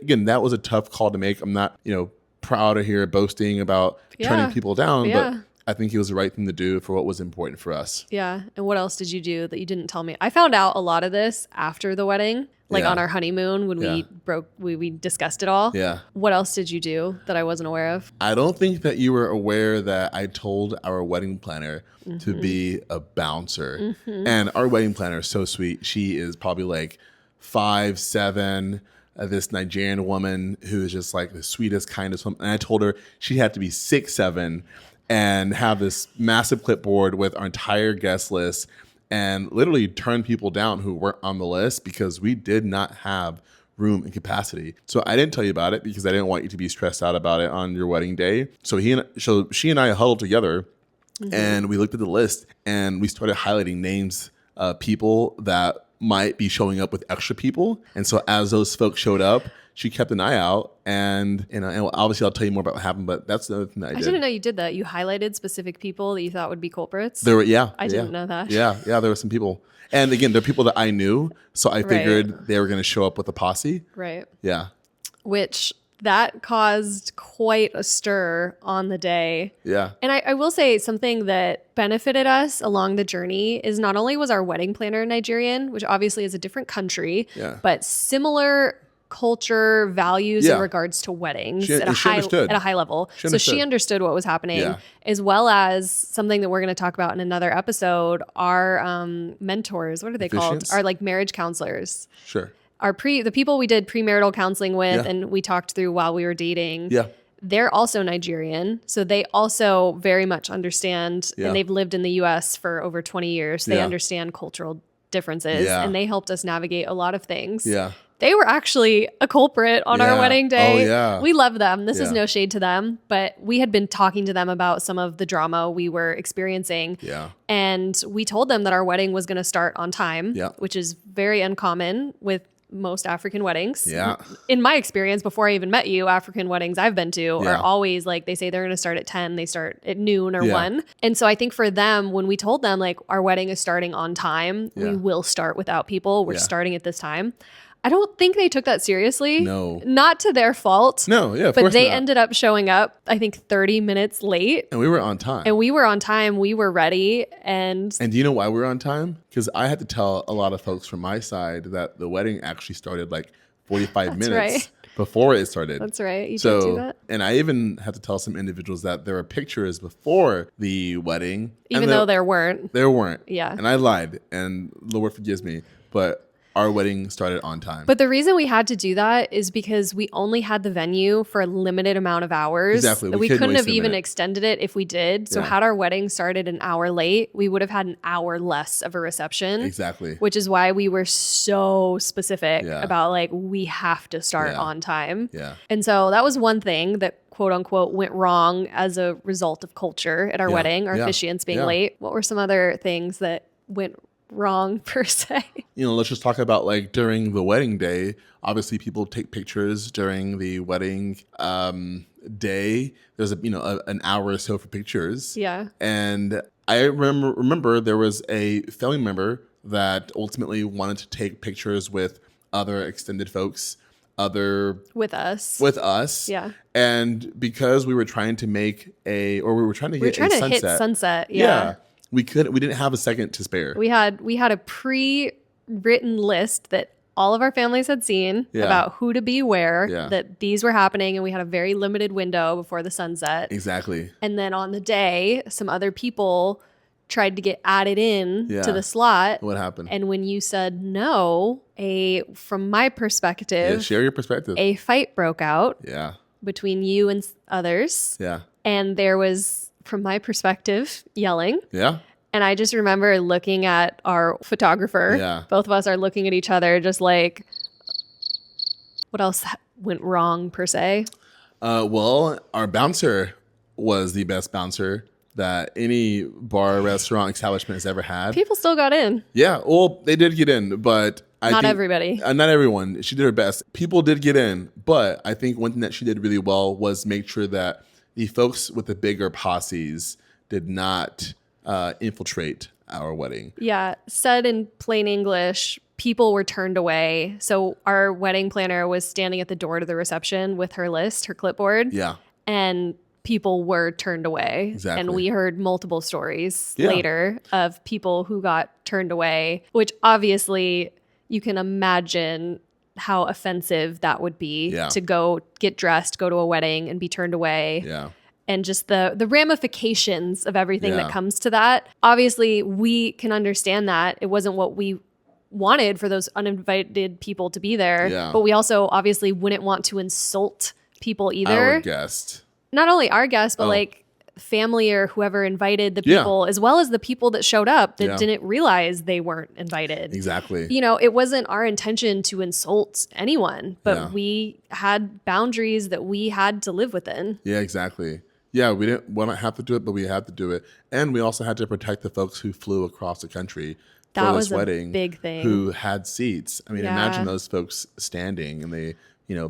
again, that was a tough call to make. I'm not, proud of here boasting about turning people down, but I think it was the right thing to do for what was important for us. Yeah. And what else did you do that you didn't tell me? I found out a lot of this after the wedding, like on our honeymoon when we discussed it all. Yeah. What else did you do that I wasn't aware of? I don't think that you were aware that I told our wedding planner to be a bouncer. And our wedding planner is so sweet. She is probably like 5'7", this Nigerian woman who is just like the sweetest, kindest woman. And I told her she had to be 6'7" and have this massive clipboard with our entire guest list and literally turn people down who weren't on the list because we did not have room and capacity. So I didn't tell you about it because I didn't want you to be stressed out about it on your wedding day. So she and I huddled together and we looked at the list and we started highlighting names of people that might be showing up with extra people. And so as those folks showed up, she kept an eye out and obviously I'll tell you more about what happened, but that's the other thing that I did. I didn't know you did that. You highlighted specific people that you thought would be culprits. I didn't know that. Yeah, there were some people. And again, they're people that I knew. So I figured they were going to show up with a posse. Right. Yeah. Which that caused quite a stir on the day. Yeah. And I will say something that benefited us along the journey is not only was our wedding planner Nigerian, which obviously is a different country, but similar culture, values in regards to weddings at a high level. So she understood what was happening, as well as something that we're going to talk about in another episode, our mentors, what are they called? Our like marriage counselors. Sure. The people we did premarital counseling with and we talked through while we were dating. Yeah. They're also Nigerian. So they also very much understand and they've lived in the US for over 20 years. So they understand cultural differences and they helped us navigate a lot of things. Yeah. They were actually a culprit on our wedding day. Oh, yeah. We love them. This is no shade to them, but we had been talking to them about some of the drama we were experiencing. Yeah. And we told them that our wedding was going to start on time, which is very uncommon with most African weddings. Yeah. In my experience, before I even met you, African weddings I've been to are always like, they say they're going to start at 10, they start at noon or 1. And so I think for them, when we told them like our wedding is starting on time, we will start without people. We're starting at this time. I don't think they took that seriously. No. Not to their fault. No, yeah, of but course they not. ended up showing up, I think, 30 minutes late. And we were on time. We were ready. And do you know why we were on time? Because I had to tell a lot of folks from my side that the wedding actually started like 45 minutes before it started. That's right. You did do that. And I even had to tell some individuals that there were pictures before the wedding. Even though there weren't. There weren't. Yeah. And I lied. And the Lord forgives me. But our wedding started on time. But the reason we had to do that is because we only had the venue for a limited amount of hours. Exactly. We couldn't have even extended it if we did. So had our wedding started an hour late, we would have had an hour less of a reception. Exactly. Which is why we were so specific about like, we have to start on time. Yeah. And so that was one thing that quote unquote went wrong as a result of culture at our wedding, our officiants being late. What were some other things that went wrong per se? Let's just talk about like during the wedding day. Obviously, people take pictures during the wedding day. There's an hour or so for pictures. Yeah. And I remember there was a family member that ultimately wanted to take pictures with other extended folks. With us. Yeah. And because we were trying to get hit sunset. Yeah. We didn't have a second to spare. We had a pre-written list that all of our families had seen about who to be where, that these were happening, and we had a very limited window before the sunset. Exactly. And then on the day, some other people tried to get added in to the slot. What happened? And when you said no, from my perspective, share your perspective. A fight broke out. Yeah. Between you and others. Yeah. And there was, from my perspective, yelling. Yeah. And I just remember looking at our photographer. Yeah. Both of us are looking at each other just like, what else went wrong per se? Well, our bouncer was the best bouncer that any bar, restaurant, establishment has ever had. People still got in. Yeah, well, they did get in, but I not think, everybody. Not everyone. She did her best. People did get in, but I think one thing that she did really well was make sure that the folks with the bigger posses did not infiltrate our wedding. Yeah, said in plain English, people were turned away. So our wedding planner was standing at the door to the reception with her list, her clipboard. Yeah. And people were turned away. Exactly. And we heard multiple stories later of people who got turned away, which obviously you can imagine how offensive that would be to go get dressed, go to a wedding and be turned away. Yeah. And just the ramifications of everything that comes to that. Obviously, we can understand that. It wasn't what we wanted for those uninvited people to be there. Yeah. But we also obviously wouldn't want to insult people either. Our guest. Not only our guests, but like family or whoever invited the people, as well as the people that showed up that didn't realize they weren't invited. Exactly. You know, it wasn't our intention to insult anyone, but we had boundaries that we had to live within. Yeah, exactly. Yeah, we didn't want to have to do it, but we had to do it. And we also had to protect the folks who flew across the country for this wedding. Big thing. Who had seats. I mean, imagine those folks standing and they,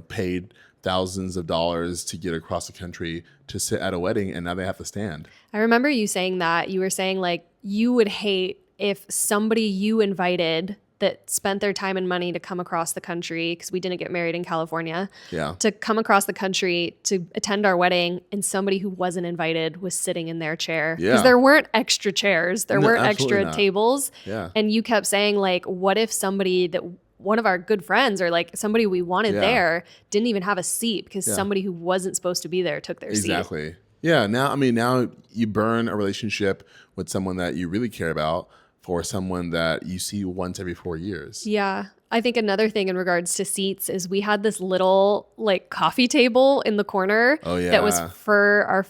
paid thousands of dollars to get across the country to sit at a wedding, and now they have to stand. I remember you saying that. You were saying like you would hate if somebody you invited that spent their time and money to come across the country, because we didn't get married in California, to come across the country to attend our wedding, and somebody who wasn't invited was sitting in their chair. Because there weren't extra chairs. There weren't extra tables. Yeah. And you kept saying like, what if somebody that one of our good friends or like somebody we wanted there didn't even have a seat because somebody who wasn't supposed to be there took their seat. Exactly. Yeah. Now you burn a relationship with someone that you really care about for someone that you see once every 4 years. Yeah. I think another thing in regards to seats is we had this little like coffee table in the corner. Oh yeah. That was for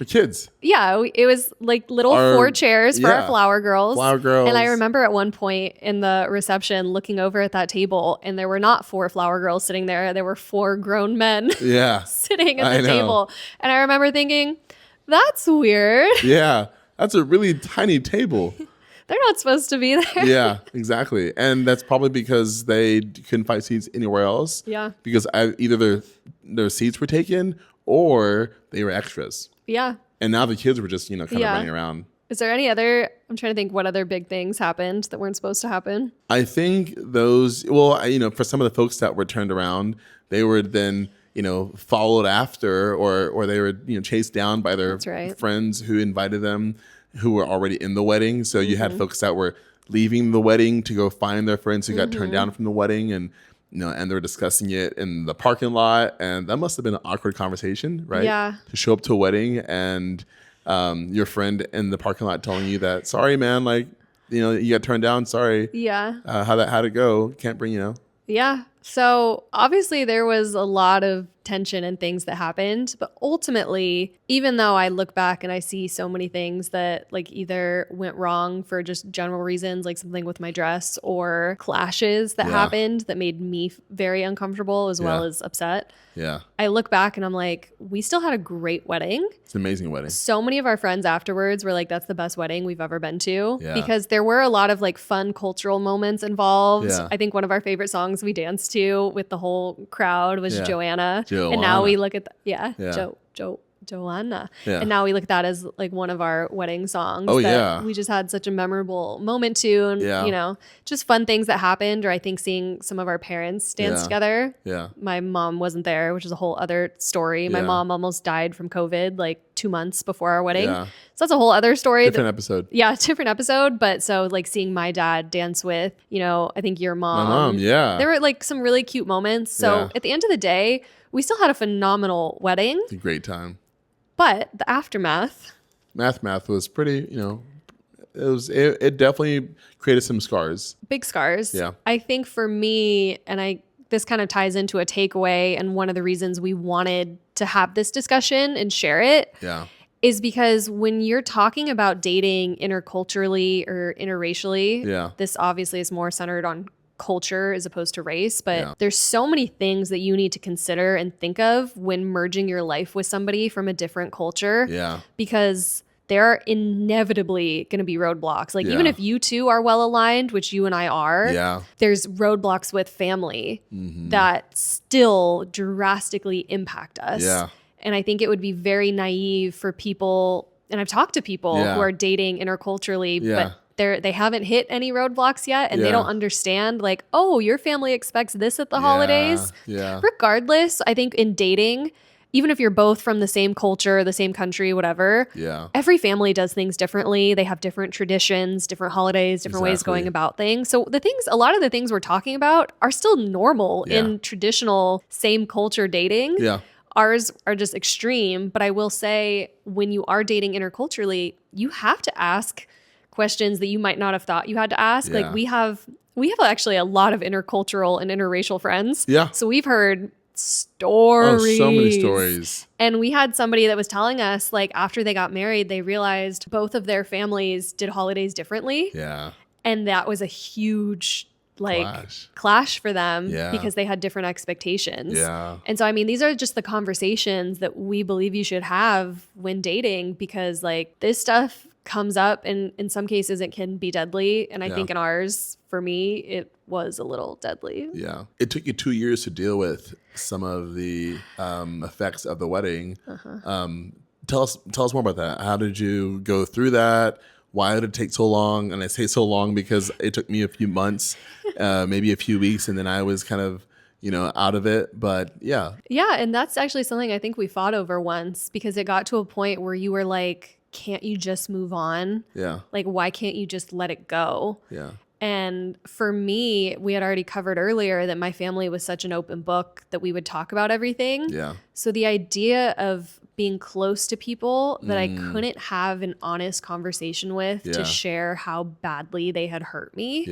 kids. Yeah. It was like little 4 chairs for our flower girls. Flower girls. And I remember at one point in the reception looking over at that table, and there were not 4 flower girls sitting there. There were 4 grown men sitting at the table. And I remember thinking, that's weird. Yeah. That's a really tiny table. They're not supposed to be there. Yeah, exactly. And that's probably because they couldn't find seats anywhere else. Yeah. Because either their seats were taken or they were extras. Yeah. And now the kids were just, kind of running around. Is there any other, I'm trying to think what other big things happened that weren't supposed to happen? I think those, for some of the folks that were turned around, they were then, followed after or they were, chased down by their friends who invited them, who were already in the wedding. So you had folks that were leaving the wedding to go find their friends who got turned down from the wedding, and and they're discussing it in the parking lot, and that must have been an awkward conversation, right? Yeah. To show up to a wedding and your friend in the parking lot telling you that, sorry, man, like, you got turned down, sorry. Yeah. How'd it go? Can't bring, Yeah. So obviously there was a lot of tension and things that happened, but ultimately, even though I look back and I see so many things that like either went wrong for just general reasons, like something with my dress, or clashes that happened that made me very uncomfortable as well as upset. Yeah. I look back and I'm like, we still had a great wedding. It's an amazing wedding. So many of our friends afterwards were like, that's the best wedding we've ever been to. Yeah. Because there were a lot of like fun cultural moments involved. Yeah. I think one of our favorite songs we danced to with the whole crowd was Joanna. And now we look at Joanna. Yeah. And now we look at that as like one of our wedding songs. We just had such a memorable moment to, and just fun things that happened, or I think seeing some of our parents dance together. Yeah. My mom wasn't there, which is a whole other story. My mom almost died from COVID like 2 months before our wedding. Yeah. So that's a whole other story. Different episode. Yeah, different episode. But so like seeing my dad dance with, I think your mom. My mom, yeah. There were like some really cute moments. So at the end of the day, we still had a phenomenal wedding. It's a great time. But the aftermath math was pretty, it definitely created some scars. Big scars. Yeah. I think for me, and this kind of ties into a takeaway, and one of the reasons we wanted to have this discussion and share it is because when you're talking about dating interculturally or interracially, this obviously is more centered on culture as opposed to race, but there's so many things that you need to consider and think of when merging your life with somebody from a different culture. Because there are inevitably going to be roadblocks. Like even if you two are well aligned, which you and I are, there's roadblocks with family that still drastically impact us. And I think it would be very naive for people, and I've talked to people who are dating interculturally, but they haven't hit any roadblocks yet, and they don't understand, like, oh, your family expects this at the holidays. Regardless, I think in dating, even if you're both from the same culture, the same country, whatever, every family does things differently. They have different traditions, different holidays, different ways going about things. So a lot of the things we're talking about are still normal in traditional same culture dating. Ours are just extreme. But I will say, when you are dating interculturally, you have to ask questions that you might not have thought you had to ask. Like we have actually a lot of intercultural and interracial friends. So we've heard stories. Oh, so many stories. And we had somebody that was telling us, like, after they got married, they realized both of their families did holidays differently. And that was a huge clash for them because they had different expectations. And so, I mean, these are just the conversations that we believe you should have when dating, because like this stuff comes up, and in some cases it can be deadly. And I think in ours, for me, it was a little deadly. It took you 2 years to deal with some of the effects of the wedding. Tell us more about that. How did you go through that? Why did it take so long? And I say so long because it took me a few months, maybe a few weeks, and then I was kind of out of it. But yeah, and that's actually something I think we fought over once, because it got to a point where you were like, can't you just move on? Like, why can't you just let it go? And for me, we had already covered earlier that my family was such an open book that we would talk about everything. So the idea of being close to people that I couldn't have an honest conversation with to share how badly they had hurt me.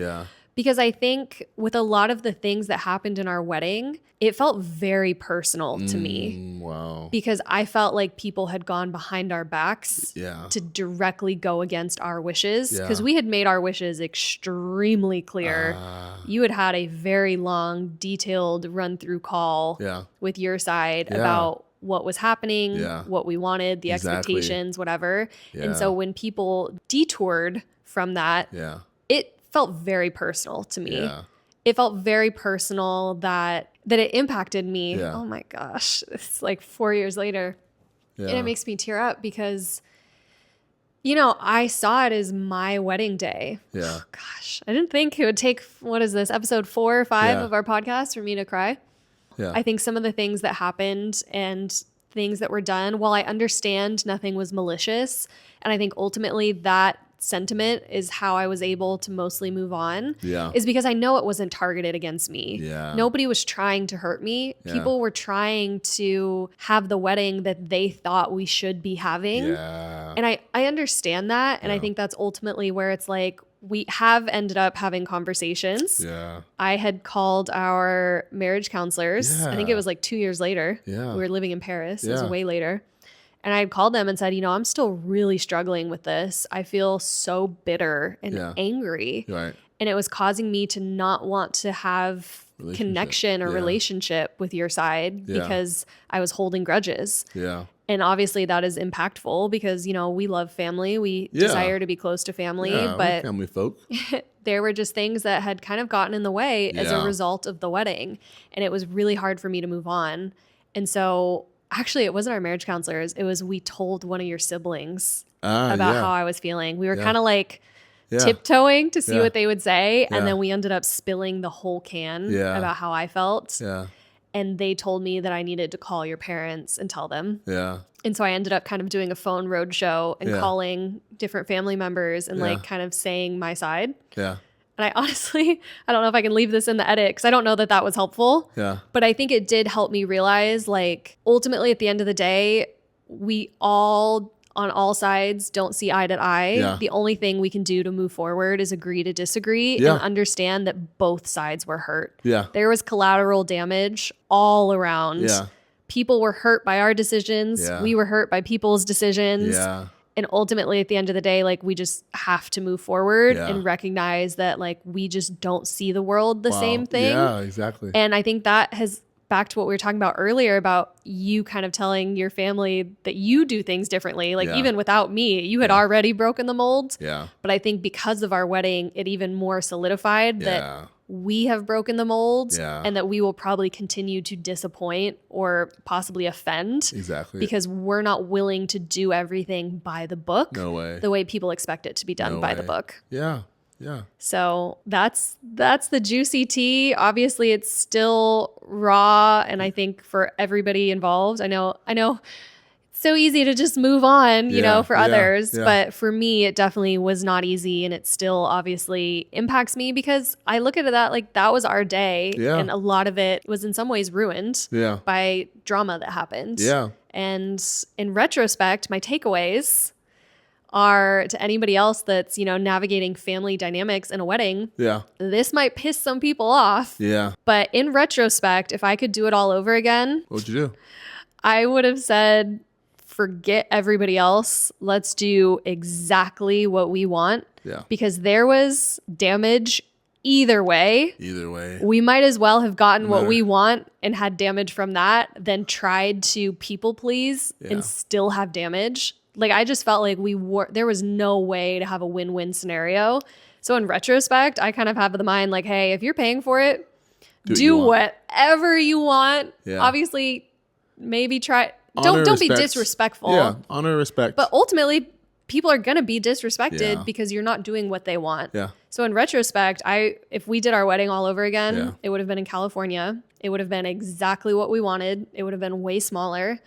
Because I think with a lot of the things that happened in our wedding, it felt very personal to me. Because I felt like people had gone behind our backs to directly go against our wishes. Because we had made our wishes extremely clear. You had a very long, detailed run-through call with your side about what was happening, what we wanted, the expectations, whatever. And so when people detoured from that, it felt very personal to me. It felt very personal that it impacted me. Oh my gosh, it's like 4 years later. And it makes me tear up because, I saw it as my wedding day. Oh, gosh, I didn't think it would take, what is this, episode 4 or 5 of our podcast for me to cry. I think some of the things that happened and things that were done, while I understand nothing was malicious, and I think ultimately that sentiment is how I was able to mostly move on, is because I know it wasn't targeted against me. Nobody was trying to hurt me. People were trying to have the wedding that they thought we should be having. And I understand that. And I think that's ultimately where it's like, we have ended up having conversations. I had called our marriage counselors. I think it was like 2 years later. We were living in Paris. It was way later. And I had called them and said, I'm still really struggling with this. I feel so bitter and angry. And it was causing me to not want to have connection or relationship with your side because I was holding grudges. And obviously that is impactful because, we love family. We desire to be close to family. But family folk. There were just things that had kind of gotten in the way as a result of the wedding. And it was really hard for me to move on. And so actually, it wasn't our marriage counselors. It was, we told one of your siblings about how I was feeling. We were kind of like tiptoeing to see what they would say. And then we ended up spilling the whole can about how I felt. And they told me that I needed to call your parents and tell them. And so I ended up kind of doing a phone roadshow and calling different family members and like kind of saying my side. And I honestly, I don't know if I can leave this in the edit because I don't know that was helpful. But I think it did help me realize, like, ultimately at the end of the day, we all on all sides don't see eye to eye. Yeah. The only thing we can do to move forward is agree to disagree and understand that both sides were hurt. Yeah. There was collateral damage all around. Yeah. People were hurt by our decisions. Yeah. We were hurt by people's decisions. Yeah. And ultimately, at the end of the day, like, we just have to move forward and recognize that, like, we just don't see the world the same thing. Yeah, exactly. And I think that has, back to what we were talking about earlier about you kind of telling your family that you do things differently. Like, even without me, you had already broken the mold. Yeah. But I think because of our wedding, it even more solidified that we have broken the mold and that we will probably continue to disappoint or possibly offend. Exactly. Because we're not willing to do everything by the book. No way. The way people expect it to be done by the book. Yeah. Yeah. So that's the juicy tea. Obviously, it's still raw. And I think for everybody involved, I know it's so easy to just move on, you know, for others. But for me, it definitely was not easy. And it still obviously impacts me because I look at that like that was our day. Yeah. And a lot of it was in some ways ruined by drama that happened. Yeah. And in retrospect, my takeaways are to anybody else that's, you know, navigating family dynamics in a wedding. Yeah. This might piss some people off. Yeah. But in retrospect, if I could do it all over again, what would you do? I would have said, forget everybody else. Let's do exactly what we want. Yeah. Because there was damage either way. Either way. We might as well have gotten what we want and had damage from that than tried to people please and still have damage. Like, I just felt like there was no way to have a win-win scenario. So in retrospect, I kind of have the mind like, hey, if you're paying for it, do whatever you want. Yeah. Obviously, maybe try. Honor, don't be disrespectful. Yeah, honor, respect. But ultimately, people are going to be disrespected because you're not doing what they want. Yeah. So in retrospect, if we did our wedding all over again, it would have been in California. It would have been exactly what we wanted. It would have been way smaller.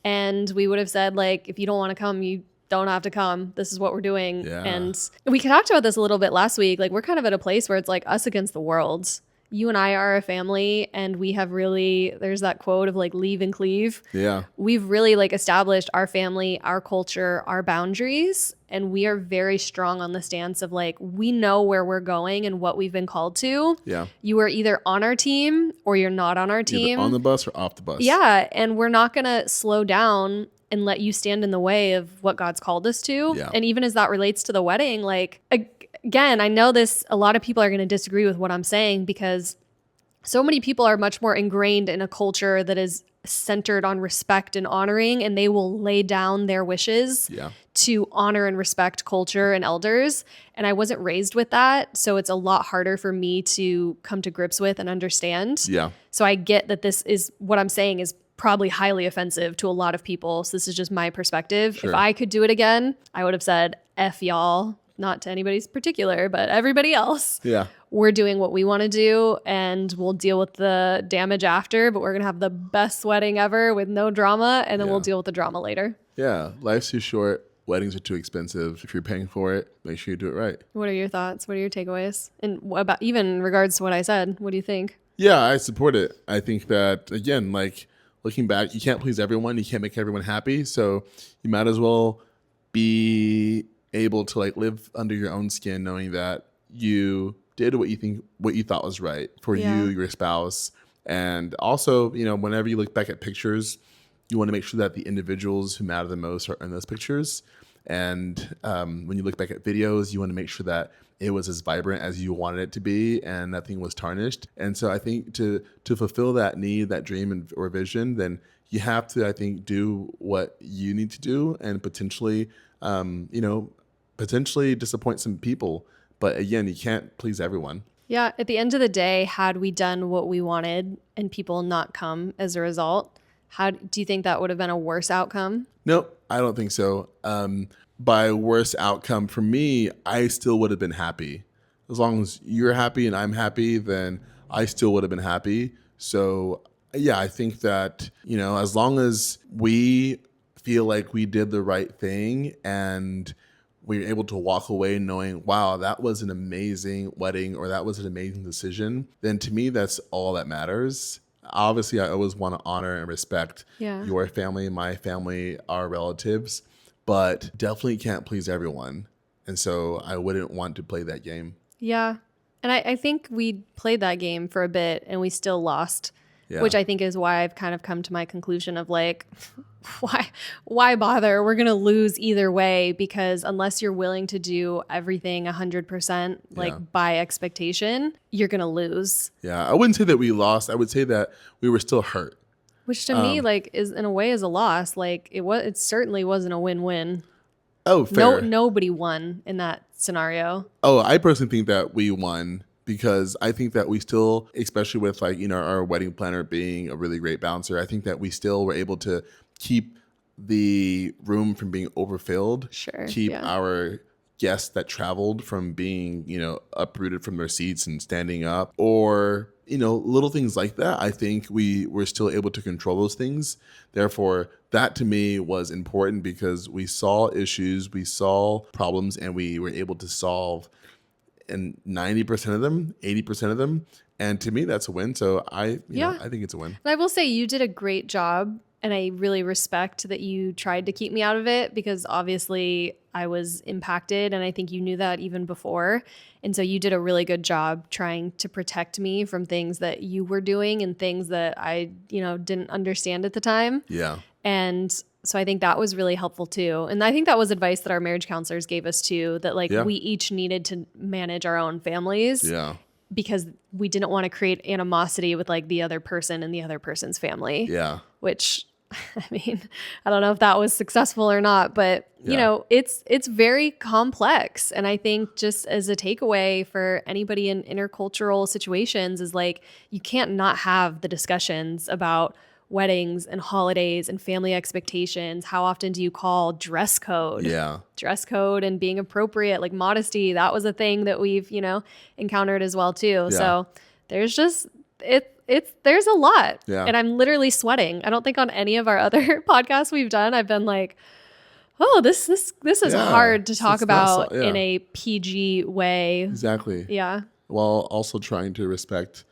And we would have said, like, if you don't want to come, you don't have to come. This is what we're doing. Yeah. And we talked about this a little bit last week. Like, we're kind of at a place where it's like us against the world. You and I are a family, and we have really, there's that quote of like leave and cleave. Yeah. We've really like established our family, our culture, our boundaries. And we are very strong on the stance of like, we know where we're going and what we've been called to. Yeah. You are either on our team or you're not on our team. Either on the bus or off the bus. Yeah. And we're not going to slow down and let you stand in the way of what God's called us to. Yeah. And even as that relates to the wedding, like, again, I know a lot of people are going to disagree with what I'm saying because so many people are much more ingrained in a culture that is centered on respect and honoring, and they will lay down their wishes to honor and respect culture and elders. And I wasn't raised with that. So it's a lot harder for me to come to grips with and understand. Yeah. So I get that this is what I'm saying is probably highly offensive to a lot of people. So this is just my perspective. Sure. If I could do it again, I would have said, F y'all, not to anybody's particular, but everybody else. Yeah. We're doing what we want to do and we'll deal with the damage after, but we're going to have the best wedding ever with no drama. And then we'll deal with the drama later. Yeah. Life's too short. Weddings are too expensive. If you're paying for it, make sure you do it right. What are your thoughts? What are your takeaways? And about even in regards to what I said, what do you think? Yeah, I support it. I think that, again, like looking back, you can't please everyone. You can't make everyone happy. So you might as well be able to like live under your own skin, knowing that you did what you thought was right for you, your spouse. And also, you know, whenever you look back at pictures, you want to make sure that the individuals who matter the most are in those pictures. And when you look back at videos, you want to make sure that it was as vibrant as you wanted it to be and nothing was tarnished. And so I think to fulfill that need, that dream or vision, then you have to, I think, do what you need to do and potentially, potentially disappoint some people. But again, you can't please everyone. Yeah. At the end of the day, had we done what we wanted and people not come as a result, how do you think that would have been a worse outcome? Nope, I don't think so. By worse outcome for me, I still would have been happy. As long as you're happy and I'm happy, then I still would have been happy. So yeah, I think that, you know, as long as we feel like we did the right thing and we're able to walk away knowing, wow, that was an amazing wedding or that was an amazing decision, then to me, that's all that matters. Obviously, I always want to honor and respect your family, my family, our relatives. but definitely can't please everyone. And so I wouldn't want to play that game. Yeah. And I think we played that game for a bit and we still lost, which I think is why I've kind of come to my conclusion of like, why bother? We're going to lose either way, because unless you're willing to do everything 100% like by expectation, you're going to lose. Yeah. I wouldn't say that we lost. I would say that we were still hurt. Which to me, like, is in a way is a loss. Like it certainly wasn't a win-win. Oh, fair. Nobody won in that scenario. Oh, I personally think that we won, because I think that we still, especially with like, our wedding planner being a really great bouncer, I think that we still were able to keep the room from being overfilled. Sure. Keep our guests that traveled from being, uprooted from their seats and standing up, or, little things like that. I think we were still able to control those things. Therefore, that to me was important, because we saw issues, we saw problems, and we were able to solve and 90% of them, 80% of them. And to me, that's a win. So I think it's a win. And I will say you did a great job. And I really respect that you tried to keep me out of it, because obviously I was impacted. And I think you knew that even before. And so you did a really good job trying to protect me from things that you were doing and things that I, didn't understand at the time. Yeah. And so I think that was really helpful too. And I think that was advice that our marriage counselors gave us too, that we each needed to manage our own families. Yeah. Because we didn't want to create animosity with like the other person and the other person's family. Yeah. Which, I mean, I don't know if that was successful or not, but it's very complex. And I think just as a takeaway for anybody in intercultural situations is like, you can't not have the discussions about weddings and holidays and family expectations. How often do you call dress code? Yeah. Dress code and being appropriate, like modesty. That was a thing that we've, encountered as well too. Yeah. So there's just, there's a lot. Yeah. And I'm literally sweating. I don't think on any of our other podcasts we've done, I've been like, oh, this is hard to talk about in a PG way. Exactly. Yeah. While also trying to respect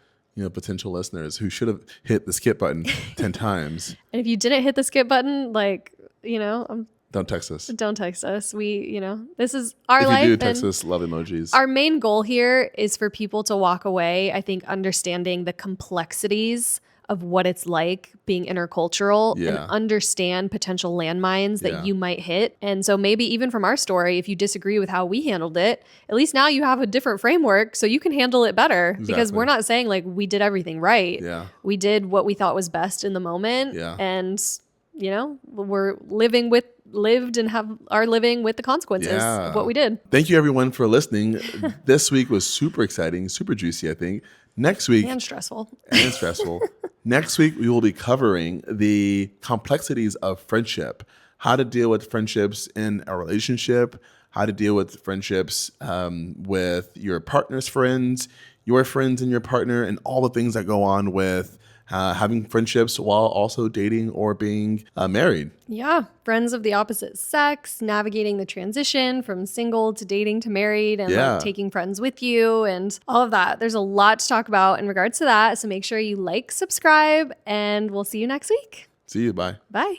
potential listeners who should have hit the skip button 10 times. And if you didn't hit the skip button, don't text us. Don't text us. We, this is our life. If you do, text us love emojis. Our main goal here is for people to walk away, I think, understanding the complexities of what it's like being intercultural and understand potential landmines that you might hit. And so maybe even from our story, if you disagree with how we handled it, at least now you have a different framework so you can handle it better. Exactly. Because we're not saying like we did everything right. Yeah. We did what we thought was best in the moment. Yeah. And, we're living with the consequences of what we did. Thank you everyone for listening. This week was super exciting, super juicy, I think. Next week. And stressful. Next week, we will be covering the complexities of friendship, how to deal with friendships in a relationship, how to deal with friendships with your partner's friends, your friends and your partner, and all the things that go on with having friendships while also dating or being married. Yeah. Friends of the opposite sex, navigating the transition from single to dating to married, and like taking friends with you and all of that. There's a lot to talk about in regards to that. So make sure you like, subscribe, and we'll see you next week. See you. Bye. Bye.